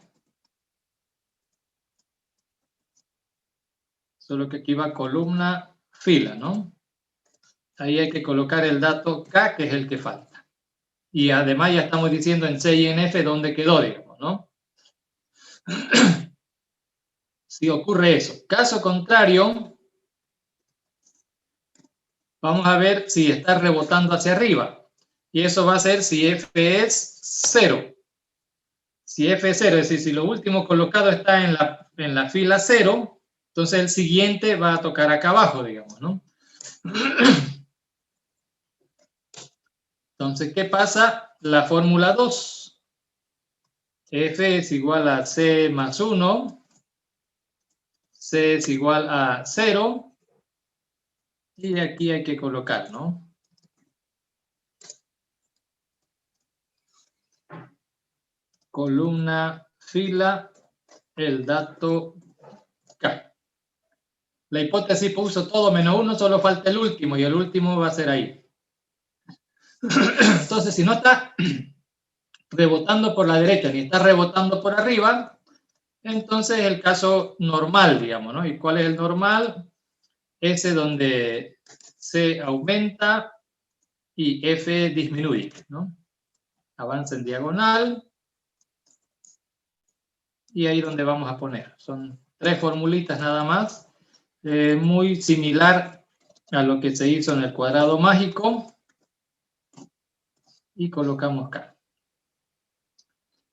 Speaker 1: solo que aquí va columna, fila, ¿no? Ahí hay que colocar el dato K, que es el que falta. Y además ya estamos diciendo en C y en F dónde quedó, digamos, ¿no? Si ocurre eso. Caso contrario, vamos a ver si está rebotando hacia arriba. Y eso va a ser si F es 0. Si F es 0, es decir, si lo último colocado está en la fila 0, entonces el siguiente va a tocar acá abajo, digamos, ¿no? Entonces, ¿qué pasa? La fórmula 2. F es igual a C más 1. C es igual a 0. Y aquí hay que colocar, ¿no? Columna, fila, el dato K. La hipótesis puso todo menos 1, solo falta el último, y el último va a ser ahí. Entonces, si no está rebotando por la derecha ni está rebotando por arriba, entonces el caso normal, digamos, ¿no? ¿Y cuál es el normal? Ese donde C aumenta y F disminuye, ¿no? Avanza en diagonal. Y ahí donde vamos a poner. Son 3 formulitas nada más. Muy similar a lo que se hizo en el cuadrado mágico. Y colocamos acá.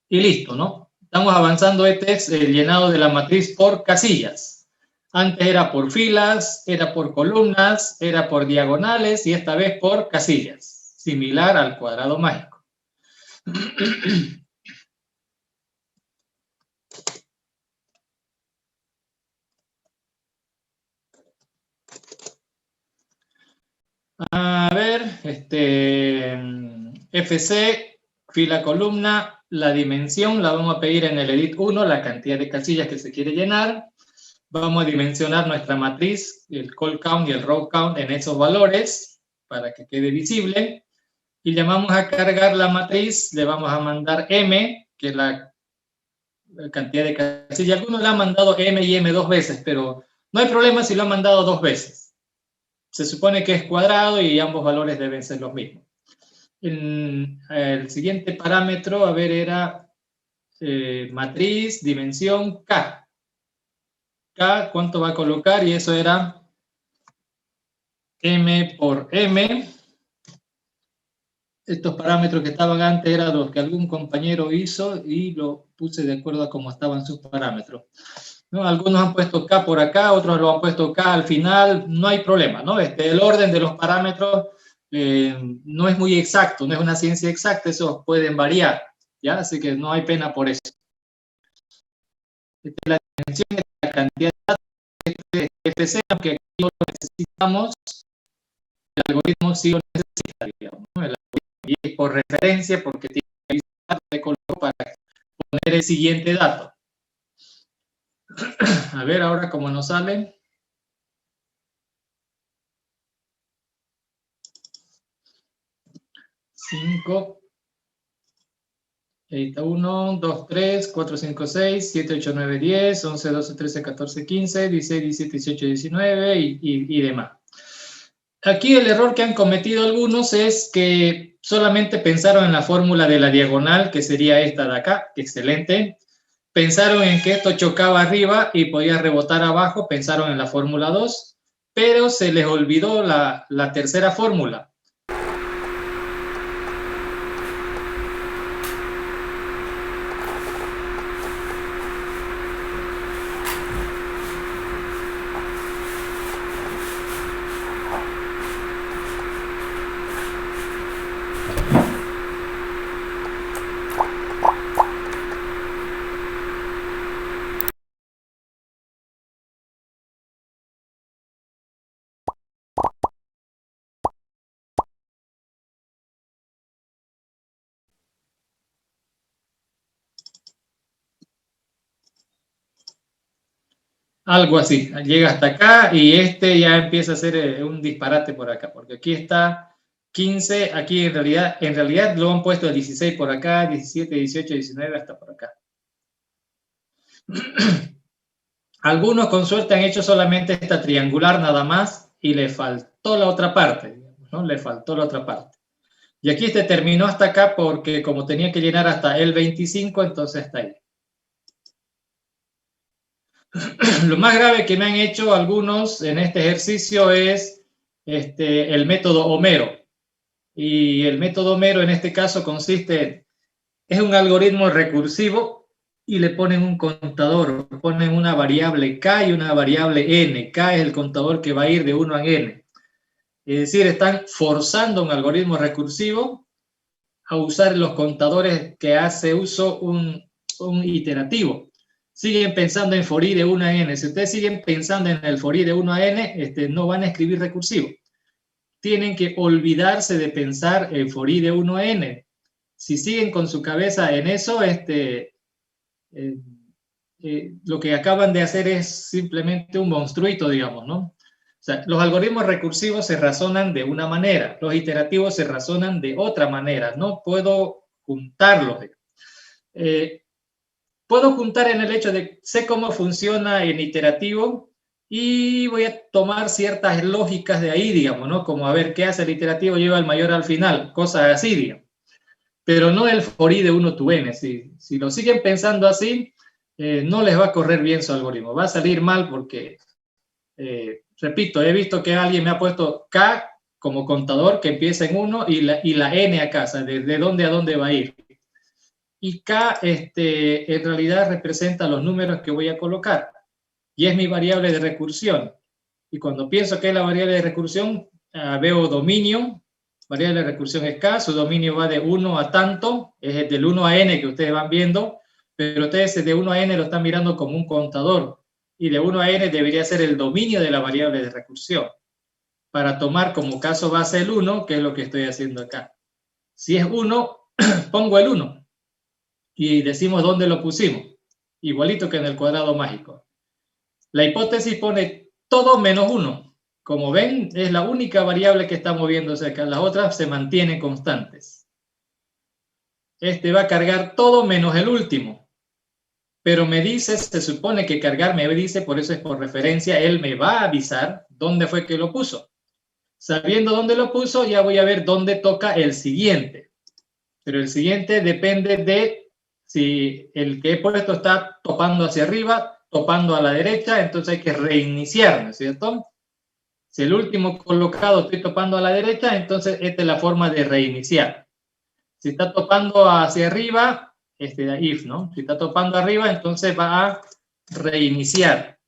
Speaker 1: Y listo, ¿no? Estamos avanzando. Este es el llenado de la matriz por casillas. Antes era por filas, era por columnas, era por diagonales y esta vez por casillas. Similar al cuadrado mágico. A ver, FC, fila, columna, la dimensión la vamos a pedir en el edit 1, la cantidad de casillas que se quiere llenar. Vamos a dimensionar nuestra matriz, el call count y el row count en esos valores para que quede visible. Y le vamos a cargar la matriz, le vamos a mandar M, que es la cantidad de casillas. Algunos le han mandado M y M 2 veces, pero no hay problema si lo han mandado 2 veces. Se supone que es cuadrado y ambos valores deben ser los mismos. El siguiente parámetro, a ver, era matriz, dimensión, K. K, ¿cuánto va a colocar? Y eso era M por M. Estos parámetros que estaban antes eran los que algún compañero hizo y lo puse de acuerdo a cómo estaban sus parámetros. ¿No? Algunos han puesto K por acá, otros lo han puesto K al final, no hay problema, ¿no? El orden de los parámetros no es muy exacto, no es una ciencia exacta, esos pueden variar, ¿ya? Así que no hay pena por eso. La dimensión es la cantidad de FC, aunque aquí no lo necesitamos, el algoritmo sí lo necesita, digamos, ¿no? El algoritmo, y es por referencia, porque tiene que avisar de color para poner el siguiente dato. A ver ahora cómo nos sale. Cinco. 1, 2, 3, 4, 5, 6, 7, 8, 9, 10, 11, 12, 13, 14, 15, 16, 17, 18, 19 y demás. Aquí el error que han cometido algunos es que solamente pensaron en la fórmula de la diagonal, que sería esta de acá, excelente. Pensaron en que esto chocaba arriba y podía rebotar abajo, pensaron en la fórmula 2, pero se les olvidó la tercera fórmula. Algo así, llega hasta acá y este ya empieza a ser un disparate por acá, porque aquí está 15, aquí en realidad lo han puesto el 16 por acá, 17, 18, 19 hasta por acá. Algunos con suerte han hecho solamente esta triangular nada más y le faltó la otra parte, ¿no? Le faltó la otra parte. Y aquí este terminó hasta acá porque como tenía que llenar hasta el 25, entonces está ahí. Lo más grave que me han hecho algunos en este ejercicio es el método Homero. Y el método Homero en este caso consiste, es un algoritmo recursivo y le ponen un contador, ponen una variable k y una variable n. K es el contador que va a ir de 1 a n. Es decir, están forzando un algoritmo recursivo a usar los contadores que hace uso un iterativo. Siguen pensando en for i de 1 a n. Si ustedes siguen pensando en el for i de 1 a n, no van a escribir recursivo. Tienen que olvidarse de pensar en for i de 1 a n. Si siguen con su cabeza en eso, lo que acaban de hacer es simplemente un monstruito, digamos, ¿no? O sea, los algoritmos recursivos se razonan de una manera, los iterativos se razonan de otra manera. No puedo juntarlos. Puedo juntar en el hecho de sé cómo funciona en iterativo y voy a tomar ciertas lógicas de ahí, digamos, ¿no? Como a ver qué hace el iterativo, lleva el mayor al final, cosas así, digamos. Pero no el for i de 1 to n. Si lo siguen pensando así, no les va a correr bien su algoritmo. Va a salir mal porque, repito, he visto que alguien me ha puesto k como contador que empieza en 1 y la n acá, o sea, de dónde a dónde va a ir. Y k en realidad representa los números que voy a colocar y es mi variable de recursión. Y cuando pienso que es la variable de recursión, veo dominio, variable de recursión es k, su dominio va de 1 a tanto, es del 1 a n que ustedes van viendo, pero ustedes de 1 a n lo están mirando como un contador, y de 1 a n debería ser el dominio de la variable de recursión, para tomar como caso base el 1, que es lo que estoy haciendo acá. Si es 1, pongo el 1, y decimos dónde lo pusimos, igualito que en el cuadrado mágico. La hipótesis pone todo menos 1. Como ven, es la única variable que está moviéndose acá. Las otras se mantienen constantes. Este va a cargar todo menos el último. Pero me dice, se supone que cargar me dice, por eso es por referencia, él me va a avisar dónde fue que lo puso. Sabiendo dónde lo puso, ya voy a ver dónde toca el siguiente. Pero el siguiente depende de si el que he puesto está topando hacia arriba, topando a la derecha, entonces hay que reiniciar, ¿no es cierto? Si el último colocado estoy topando a la derecha, entonces esta es la forma de reiniciar. Si está topando hacia arriba, if, ¿no? Si está topando arriba, entonces va a reiniciar.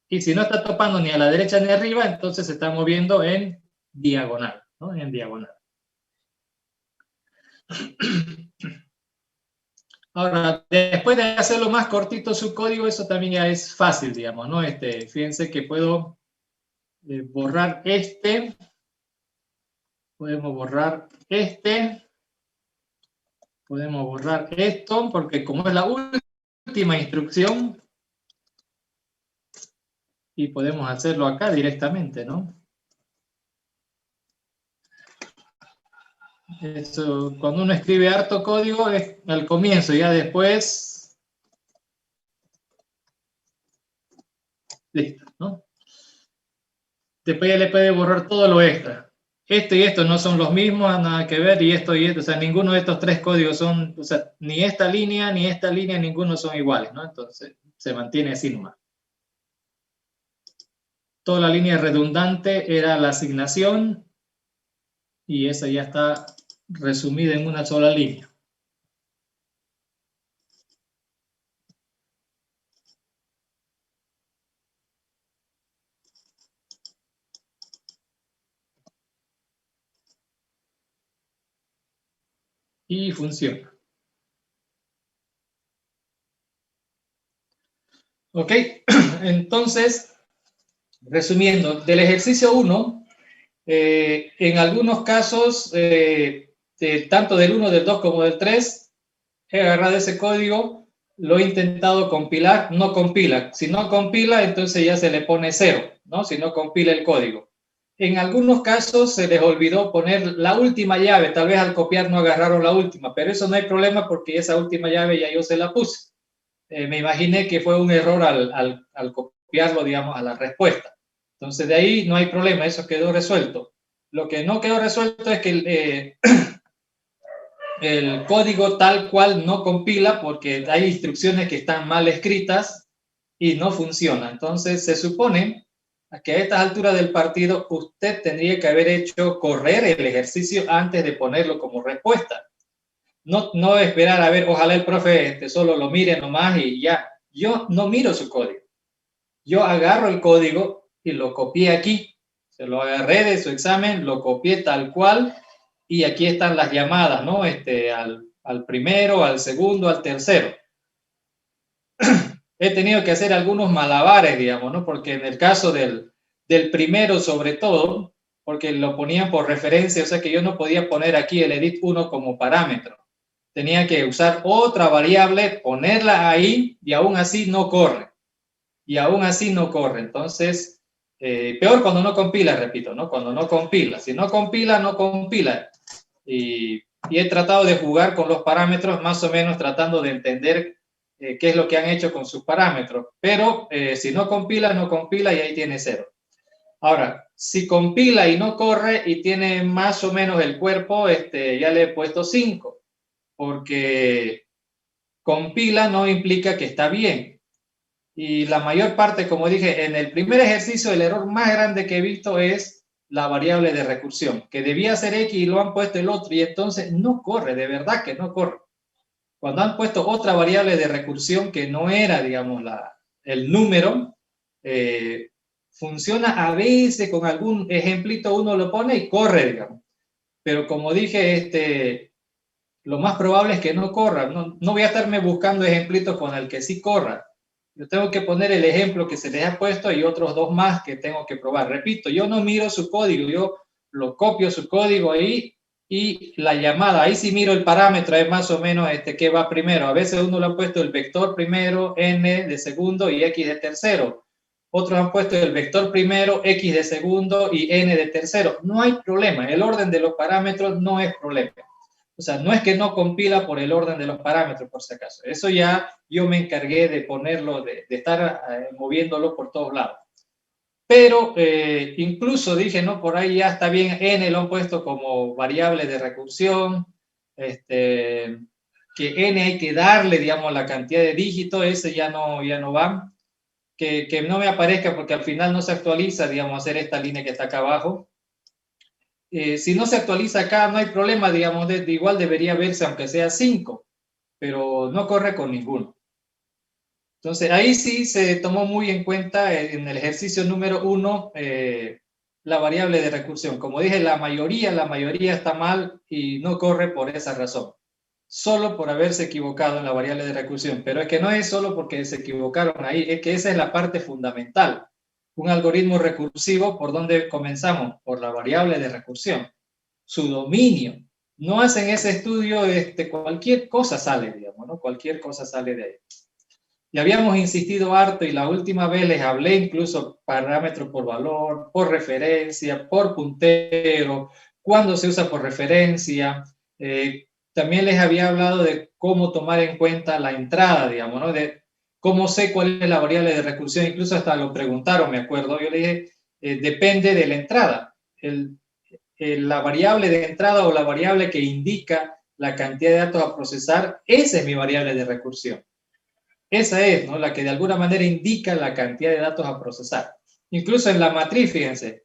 Speaker 1: Y si no está topando ni a la derecha ni arriba, entonces se está moviendo en diagonal, ¿no? En diagonal. Ahora, después de hacerlo más cortito su código, eso también ya es fácil, digamos, ¿no? Fíjense que puedo borrar podemos borrar podemos borrar esto, porque como es la última instrucción, y podemos hacerlo acá directamente, ¿no? Eso, cuando uno escribe harto código es al comienzo, ya después, listo, ¿no? Después ya le puede borrar todo lo extra. Esto y esto no son los mismos, nada que ver, y esto, o sea, ninguno de estos tres códigos son, o sea, ni esta línea, ninguno son iguales, ¿no? Entonces, se mantiene así nomás. Toda la línea redundante era la asignación, y esa ya está resumida en una sola línea. Y funciona. Ok, entonces, resumiendo, del ejercicio 1, en algunos casos, tanto del 1, del 2 como del 3, he agarrado ese código, lo he intentado compilar, no compila. Si no compila, entonces ya se le pone 0, ¿no? Si no compila el código. En algunos casos se les olvidó poner la última llave, tal vez al copiar no agarraron la última, pero eso no hay problema porque esa última llave ya yo se la puse. Me imaginé que fue un error al copiarlo, digamos, a la respuesta. Entonces de ahí no hay problema, eso quedó resuelto. Lo que no quedó resuelto es que el código tal cual no compila porque hay instrucciones que están mal escritas y no funciona. Entonces se supone que a estas alturas del partido usted tendría que haber hecho correr el ejercicio antes de ponerlo como respuesta. No esperar a ver, ojalá el profe solo lo mire nomás y ya. Yo no miro su código. Yo agarro el código y lo copié aquí. Se lo agarré de su examen, lo copié tal cual y aquí están las llamadas, ¿no? Al primero, al segundo, al tercero. He tenido que hacer algunos malabares, digamos, ¿no? Porque en el caso del primero, sobre todo, porque lo ponían por referencia, o sea que yo no podía poner aquí el edit 1 como parámetro. Tenía que usar otra variable, ponerla ahí y aún así no corre. Y aún así no corre. Entonces, peor cuando no compila, repito, ¿no? Cuando no compila. Si no compila, no compila. Y he tratado de jugar con los parámetros, más o menos tratando de entender qué es lo que han hecho con sus parámetros. Pero si no compila, no compila y ahí tiene 0. Ahora, si compila y no corre y tiene más o menos el cuerpo, ya le he puesto 5, porque compila no implica que está bien. Y la mayor parte, como dije, en el primer ejercicio, el error más grande que he visto es la variable de recursión, que debía ser X y lo han puesto el otro y entonces no corre, de verdad que no corre. Cuando han puesto otra variable de recursión que no era, digamos, el número, funciona a veces con algún ejemplito uno lo pone y corre, digamos. Pero como dije, lo más probable es que no corra. No voy a estarme buscando ejemplitos con el que sí corra. Yo tengo que poner el ejemplo que se les ha puesto y otros 2 más que tengo que probar. Repito, yo no miro su código, yo lo copio su código ahí y la llamada, ahí sí miro el parámetro, es más o menos qué va primero. A veces uno le ha puesto el vector primero, n de segundo y x de tercero. Otros han puesto el vector primero, x de segundo y n de tercero. No hay problema, el orden de los parámetros no es problema. O sea, no es que no compila por el orden de los parámetros, por si acaso. Eso ya yo me encargué de ponerlo, de estar moviéndolo por todos lados. Pero incluso dije, no, por ahí ya está bien, n lo han puesto como variable de recursión, que n hay que darle, digamos, la cantidad de dígitos, ese ya no va. Que no me aparezca porque al final no se actualiza, digamos, hacer esta línea que está acá abajo. Si no se actualiza acá, no hay problema, digamos, de igual debería verse aunque sea 5, pero no corre con ninguno. Entonces, ahí sí se tomó muy en cuenta en el ejercicio número 1 la variable de recursión. Como dije, la mayoría está mal y no corre por esa razón. Solo por haberse equivocado en la variable de recursión. Pero es que no es solo porque se equivocaron ahí, es que esa es la parte fundamental. Un algoritmo recursivo, ¿por dónde comenzamos? Por la variable de recursión. Su dominio. No hacen ese estudio, cualquier cosa sale, digamos, ¿no? Cualquier cosa sale de ahí. Y habíamos insistido harto y la última vez les hablé incluso parámetros por valor, por referencia, por puntero, cuándo se usa por referencia. También les había hablado de cómo tomar en cuenta la entrada, digamos, ¿no? De cómo sé cuál es la variable de recursión. Incluso hasta lo preguntaron, me acuerdo. Yo le dije, depende de la entrada. La variable de entrada o la variable que indica la cantidad de datos a procesar, esa es mi variable de recursión. Esa es, ¿no? La que de alguna manera indica la cantidad de datos a procesar. Incluso en la matriz, fíjense,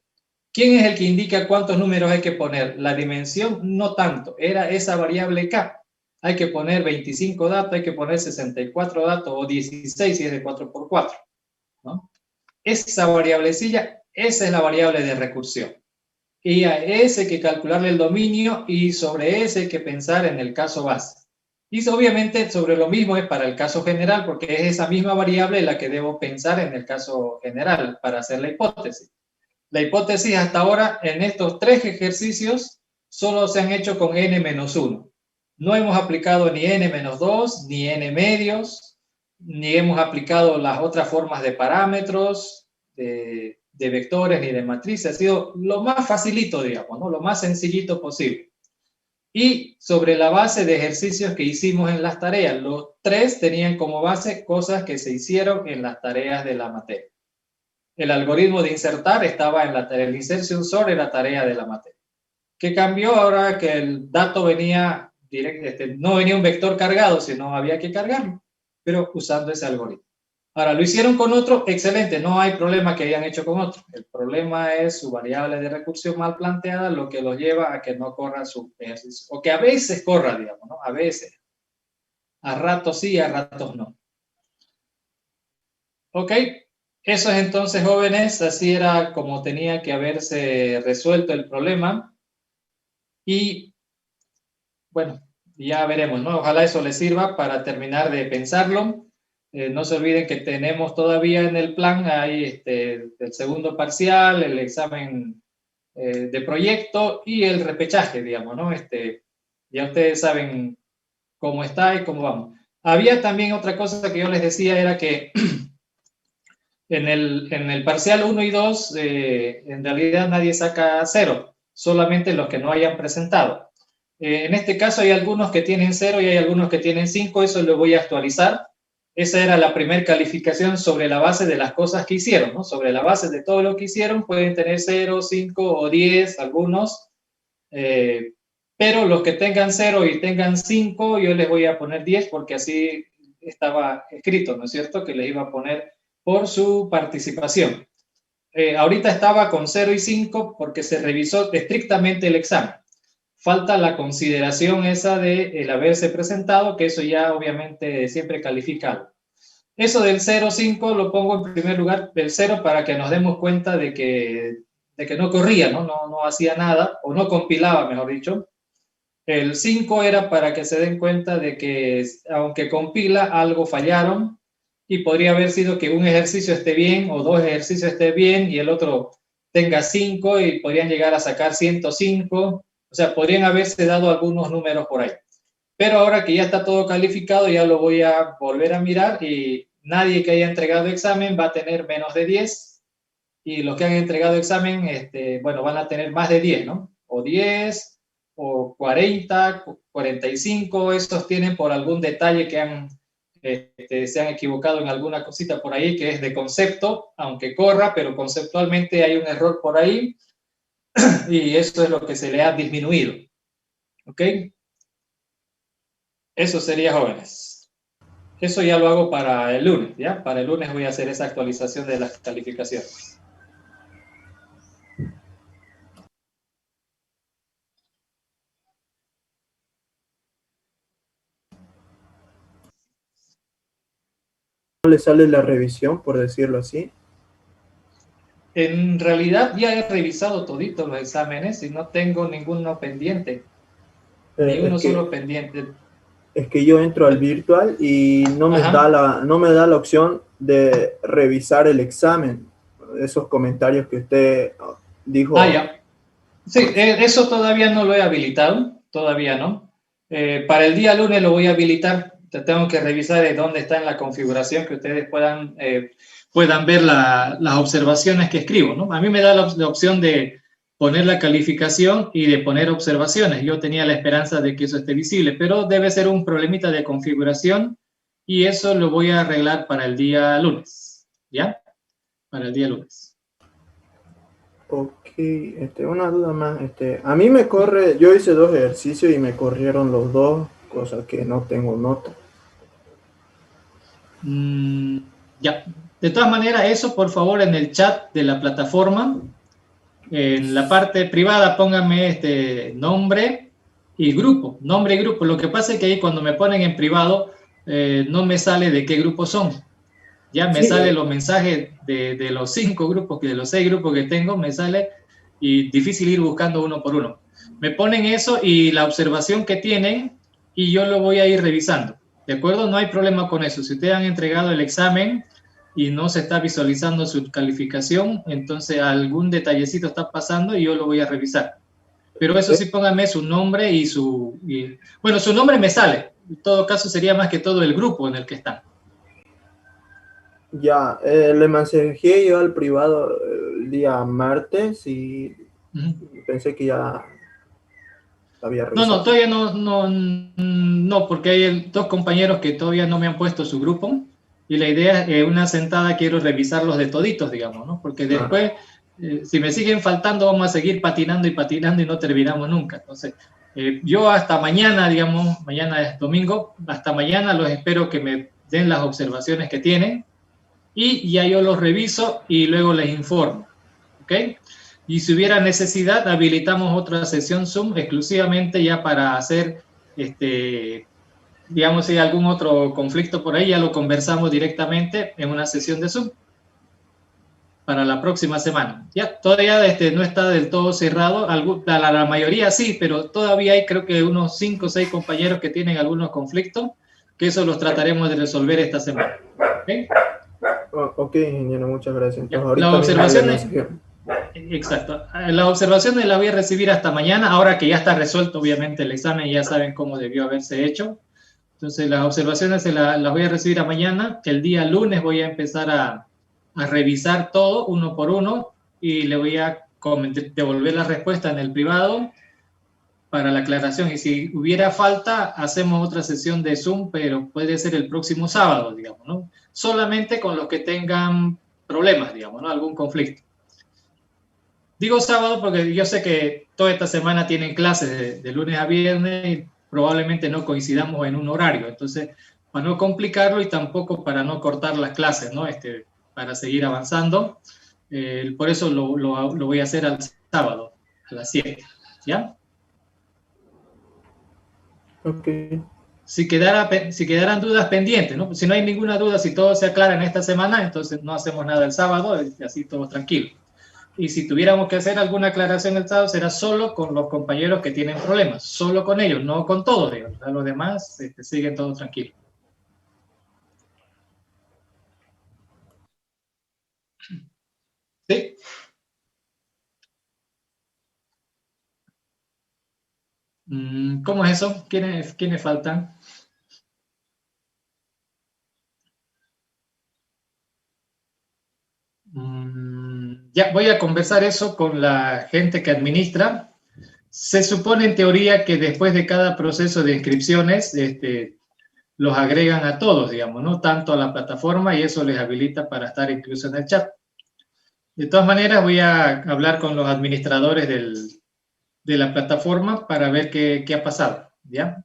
Speaker 1: ¿quién es el que indica cuántos números hay que poner? La dimensión no tanto, era esa variable K. Hay que poner 25 datos, hay que poner 64 datos o 16 si es de 4x4, ¿no? Esa variablecilla, esa es la variable de recursión. Y a ese hay que calcularle el dominio y sobre ese hay que pensar en el caso base. Y obviamente sobre lo mismo es para el caso general, porque es esa misma variable la que debo pensar en el caso general para hacer la hipótesis. La hipótesis hasta ahora en estos 3 ejercicios solo se han hecho con n-1. No hemos aplicado ni n-2, ni n medios, ni hemos aplicado las otras formas de parámetros, de vectores ni de matrices. Ha sido lo más facilito, digamos, ¿no? Lo más sencillito posible. Y sobre la base de ejercicios que hicimos en las tareas, los 3 tenían como base cosas que se hicieron en las tareas de la materia. El algoritmo de insertar estaba en la tarea, el insertion sort era tarea de la materia. ¿Qué cambió ahora que el dato venía directo? No venía un vector cargado, sino había que cargarlo, pero usando ese algoritmo. Ahora, lo hicieron con otro, excelente, no hay problema que hayan hecho con otro. El problema es su variable de recursión mal planteada, lo que los lleva a que no corra su ejercicio, o que a veces corra, digamos, ¿no? A veces. A ratos sí, a ratos no. Ok, eso es entonces, jóvenes, así era como tenía que haberse resuelto el problema. Y, bueno, ya veremos, ¿no? Ojalá eso les sirva para terminar de pensarlo. No se olviden que tenemos todavía en el plan ahí el segundo parcial, el examen de proyecto y el repechaje, digamos, ¿no? Ya ustedes saben cómo está y cómo vamos. Había también otra cosa que yo les decía, era que en el parcial 1 y 2, en realidad nadie saca 0, solamente los que no hayan presentado. En este caso hay algunos que tienen 0 y hay algunos que tienen 5, eso lo voy a actualizar. Esa era la primera calificación sobre la base de las cosas que hicieron, ¿no? Sobre la base de todo lo que hicieron, pueden tener 0, 5 o 10, algunos. Pero los que tengan 0 y tengan 5, yo les voy a poner 10 porque así estaba escrito, ¿no es cierto? Que les iba a poner por su participación. Ahorita estaba con 0 y 5 porque se revisó estrictamente el examen. Falta la consideración esa de el haberse presentado, que eso ya obviamente siempre califica algo. Eso del 0,5 lo pongo en primer lugar, del 0, para que nos demos cuenta de que no corría, ¿no? No hacía nada, o no compilaba, mejor dicho. El 5 era para que se den cuenta de que aunque compila, algo fallaron, y podría haber sido que un ejercicio esté bien o dos ejercicios esté bien y el otro tenga 5 y podrían llegar a sacar 105. O sea, podrían haberse dado algunos números por ahí. Pero ahora que ya está todo calificado, ya lo voy a volver a mirar y nadie que haya entregado examen va a tener menos de 10 y los que han entregado examen, bueno, van a tener más de 10, ¿no? O 10, o 40, 45, estos tienen por algún detalle que se han equivocado en alguna cosita por ahí que es de concepto, aunque corra, pero conceptualmente hay un error por ahí y eso es lo que se le ha disminuido. ¿Ok? Eso sería, jóvenes. Eso ya lo hago para el lunes, ¿ya? Para el lunes voy a hacer esa actualización de las calificaciones.
Speaker 2: ¿No le sale la revisión, por decirlo así?
Speaker 1: En realidad ya he revisado toditos los exámenes y no tengo ninguno pendiente. Ni uno solo pendiente.
Speaker 2: Es que yo entro al virtual y no me da la opción de revisar el examen. Esos comentarios que usted dijo.
Speaker 1: Ya. Sí, eso todavía no lo he habilitado, todavía no. Para el día lunes lo voy a habilitar. Tengo que revisar de dónde está en la configuración que ustedes puedan ver las observaciones que escribo, ¿no? A mí me da la opción de poner la calificación y de poner observaciones. Yo tenía la esperanza de que eso esté visible, pero debe ser un problemita de configuración y eso lo voy a arreglar para el día lunes, ¿ya? Para el día lunes.
Speaker 2: Ok, una duda más. A mí me corre, yo hice 2 ejercicios y me corrieron los 2, cosa que no tengo nota.
Speaker 1: Ya. De todas maneras, eso por favor en el chat de la plataforma, en la parte privada, pónganme nombre y grupo. Nombre y grupo. Lo que pasa es que ahí cuando me ponen en privado, no me sale de qué grupo son. Ya me salen los mensajes de los 5 grupos, de los 6 grupos que tengo, me sale y difícil ir buscando uno por uno. Me ponen eso y la observación que tienen y yo lo voy a ir revisando. ¿De acuerdo? No hay problema con eso. Si ustedes han entregado el examen y no se está visualizando su calificación, entonces algún detallecito está pasando y yo lo voy a revisar. Pero eso sí, pónganme su nombre y bueno, su nombre me sale. En todo caso sería más que todo el grupo en el que están.
Speaker 2: Ya, le mensajé yo al privado el día martes y pensé que ya había
Speaker 1: No,
Speaker 2: revisado.
Speaker 1: todavía no, porque hay dos compañeros que todavía no me han puesto su grupo y la idea es una sentada quiero revisarlos de toditos, digamos, ¿no? Porque
Speaker 2: Ah,
Speaker 1: después, si me siguen faltando, vamos a seguir patinando y patinando y no terminamos nunca. Entonces, yo hasta mañana, digamos, mañana es domingo, hasta mañana los espero que me den las observaciones que tienen y ya yo los reviso y luego les informo, ¿ok? Y si hubiera necesidad, habilitamos otra sesión Zoom exclusivamente ya para hacer, digamos, si hay algún otro conflicto por ahí, ya lo conversamos directamente en una sesión de Zoom para la próxima semana. Ya todavía no está del todo cerrado, la mayoría sí, pero todavía hay creo que unos 5 o 6 compañeros que tienen algunos conflictos, que eso los trataremos de resolver esta semana. ¿Okay?
Speaker 2: ok, ingeniero, muchas gracias. Entonces,
Speaker 1: ¿Ya? Las
Speaker 2: ahorita mismo le
Speaker 1: observaciones,
Speaker 2: mensajeo.
Speaker 1: exacto. Las observaciones las voy a recibir hasta mañana, ahora que ya está resuelto, obviamente, el examen, ya saben cómo debió haberse hecho. Entonces, las observaciones las voy a recibir a mañana. El día lunes voy a empezar a revisar todo uno por uno y le voy a devolver la respuesta en el privado para la aclaración. Y si hubiera falta, hacemos otra sesión de Zoom, pero puede ser el próximo sábado, digamos, ¿no? Solamente con los que tengan problemas, digamos, ¿no? Algún conflicto. Digo sábado porque yo sé que toda esta semana tienen clases de lunes a viernes y probablemente no coincidamos en un horario. Entonces, para no complicarlo y tampoco para no cortar las clases, ¿no? Para seguir avanzando. Por eso lo voy a hacer al sábado, a las 7. ¿Ya?
Speaker 2: Ok,
Speaker 1: Si quedaran dudas pendientes, ¿no? Si no hay ninguna duda, si todo se aclara en esta semana, entonces no hacemos nada el sábado y así todos tranquilos. Y si tuviéramos que hacer alguna aclaración el sábado, será solo con los compañeros que tienen problemas, solo con ellos, no con todos, digamos. A los demás siguen todos tranquilos. ¿Sí? ¿Cómo es eso? ¿Quiénes faltan? Ya, voy a conversar eso con la gente que administra. Se supone en teoría que después de cada proceso de inscripciones, los agregan a todos, digamos, ¿no? Tanto a la plataforma y eso les habilita para estar incluso en el chat. De todas maneras, voy a hablar con los administradores de la plataforma para ver qué ha pasado, ¿ya?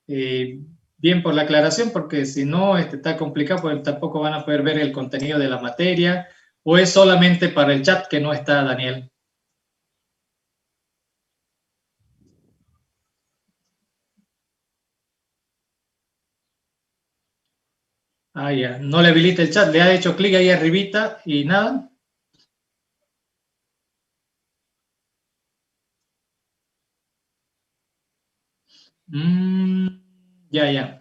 Speaker 1: Bien por la aclaración, porque si no está complicado, pues tampoco van a poder ver el contenido de la materia, o es solamente para el chat que no está Daniel. Ah, ya, no le habilita el chat, le ha hecho clic ahí arribita y nada. Ya.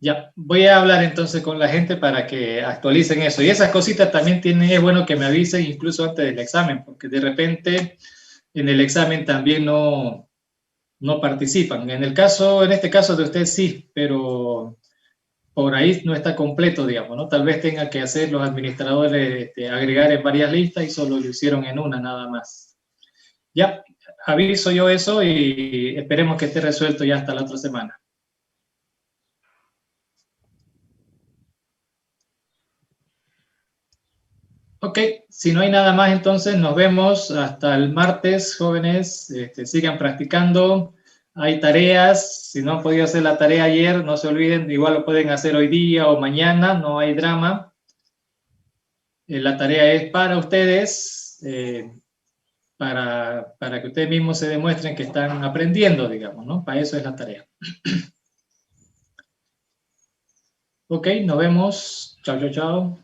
Speaker 1: Ya, voy a hablar entonces con la gente para que actualicen eso. Y esas cositas también es bueno que me avisen incluso antes del examen, porque de repente en el examen también no participan. En este caso de usted sí, pero por ahí no está completo, digamos, ¿no? Tal vez tenga que hacer los administradores agregar en varias listas y solo lo hicieron en una nada más. Ya, aviso yo eso y esperemos que esté resuelto ya hasta la otra semana. Ok, si no hay nada más, entonces nos vemos hasta el martes, jóvenes. Sigan practicando. Hay tareas. Si no han podido hacer la tarea ayer, no se olviden, igual lo pueden hacer hoy día o mañana, no hay drama. La tarea es para ustedes, para que ustedes mismos se demuestren que están aprendiendo, digamos, ¿no? Para eso es la tarea. Ok, nos vemos. Chao.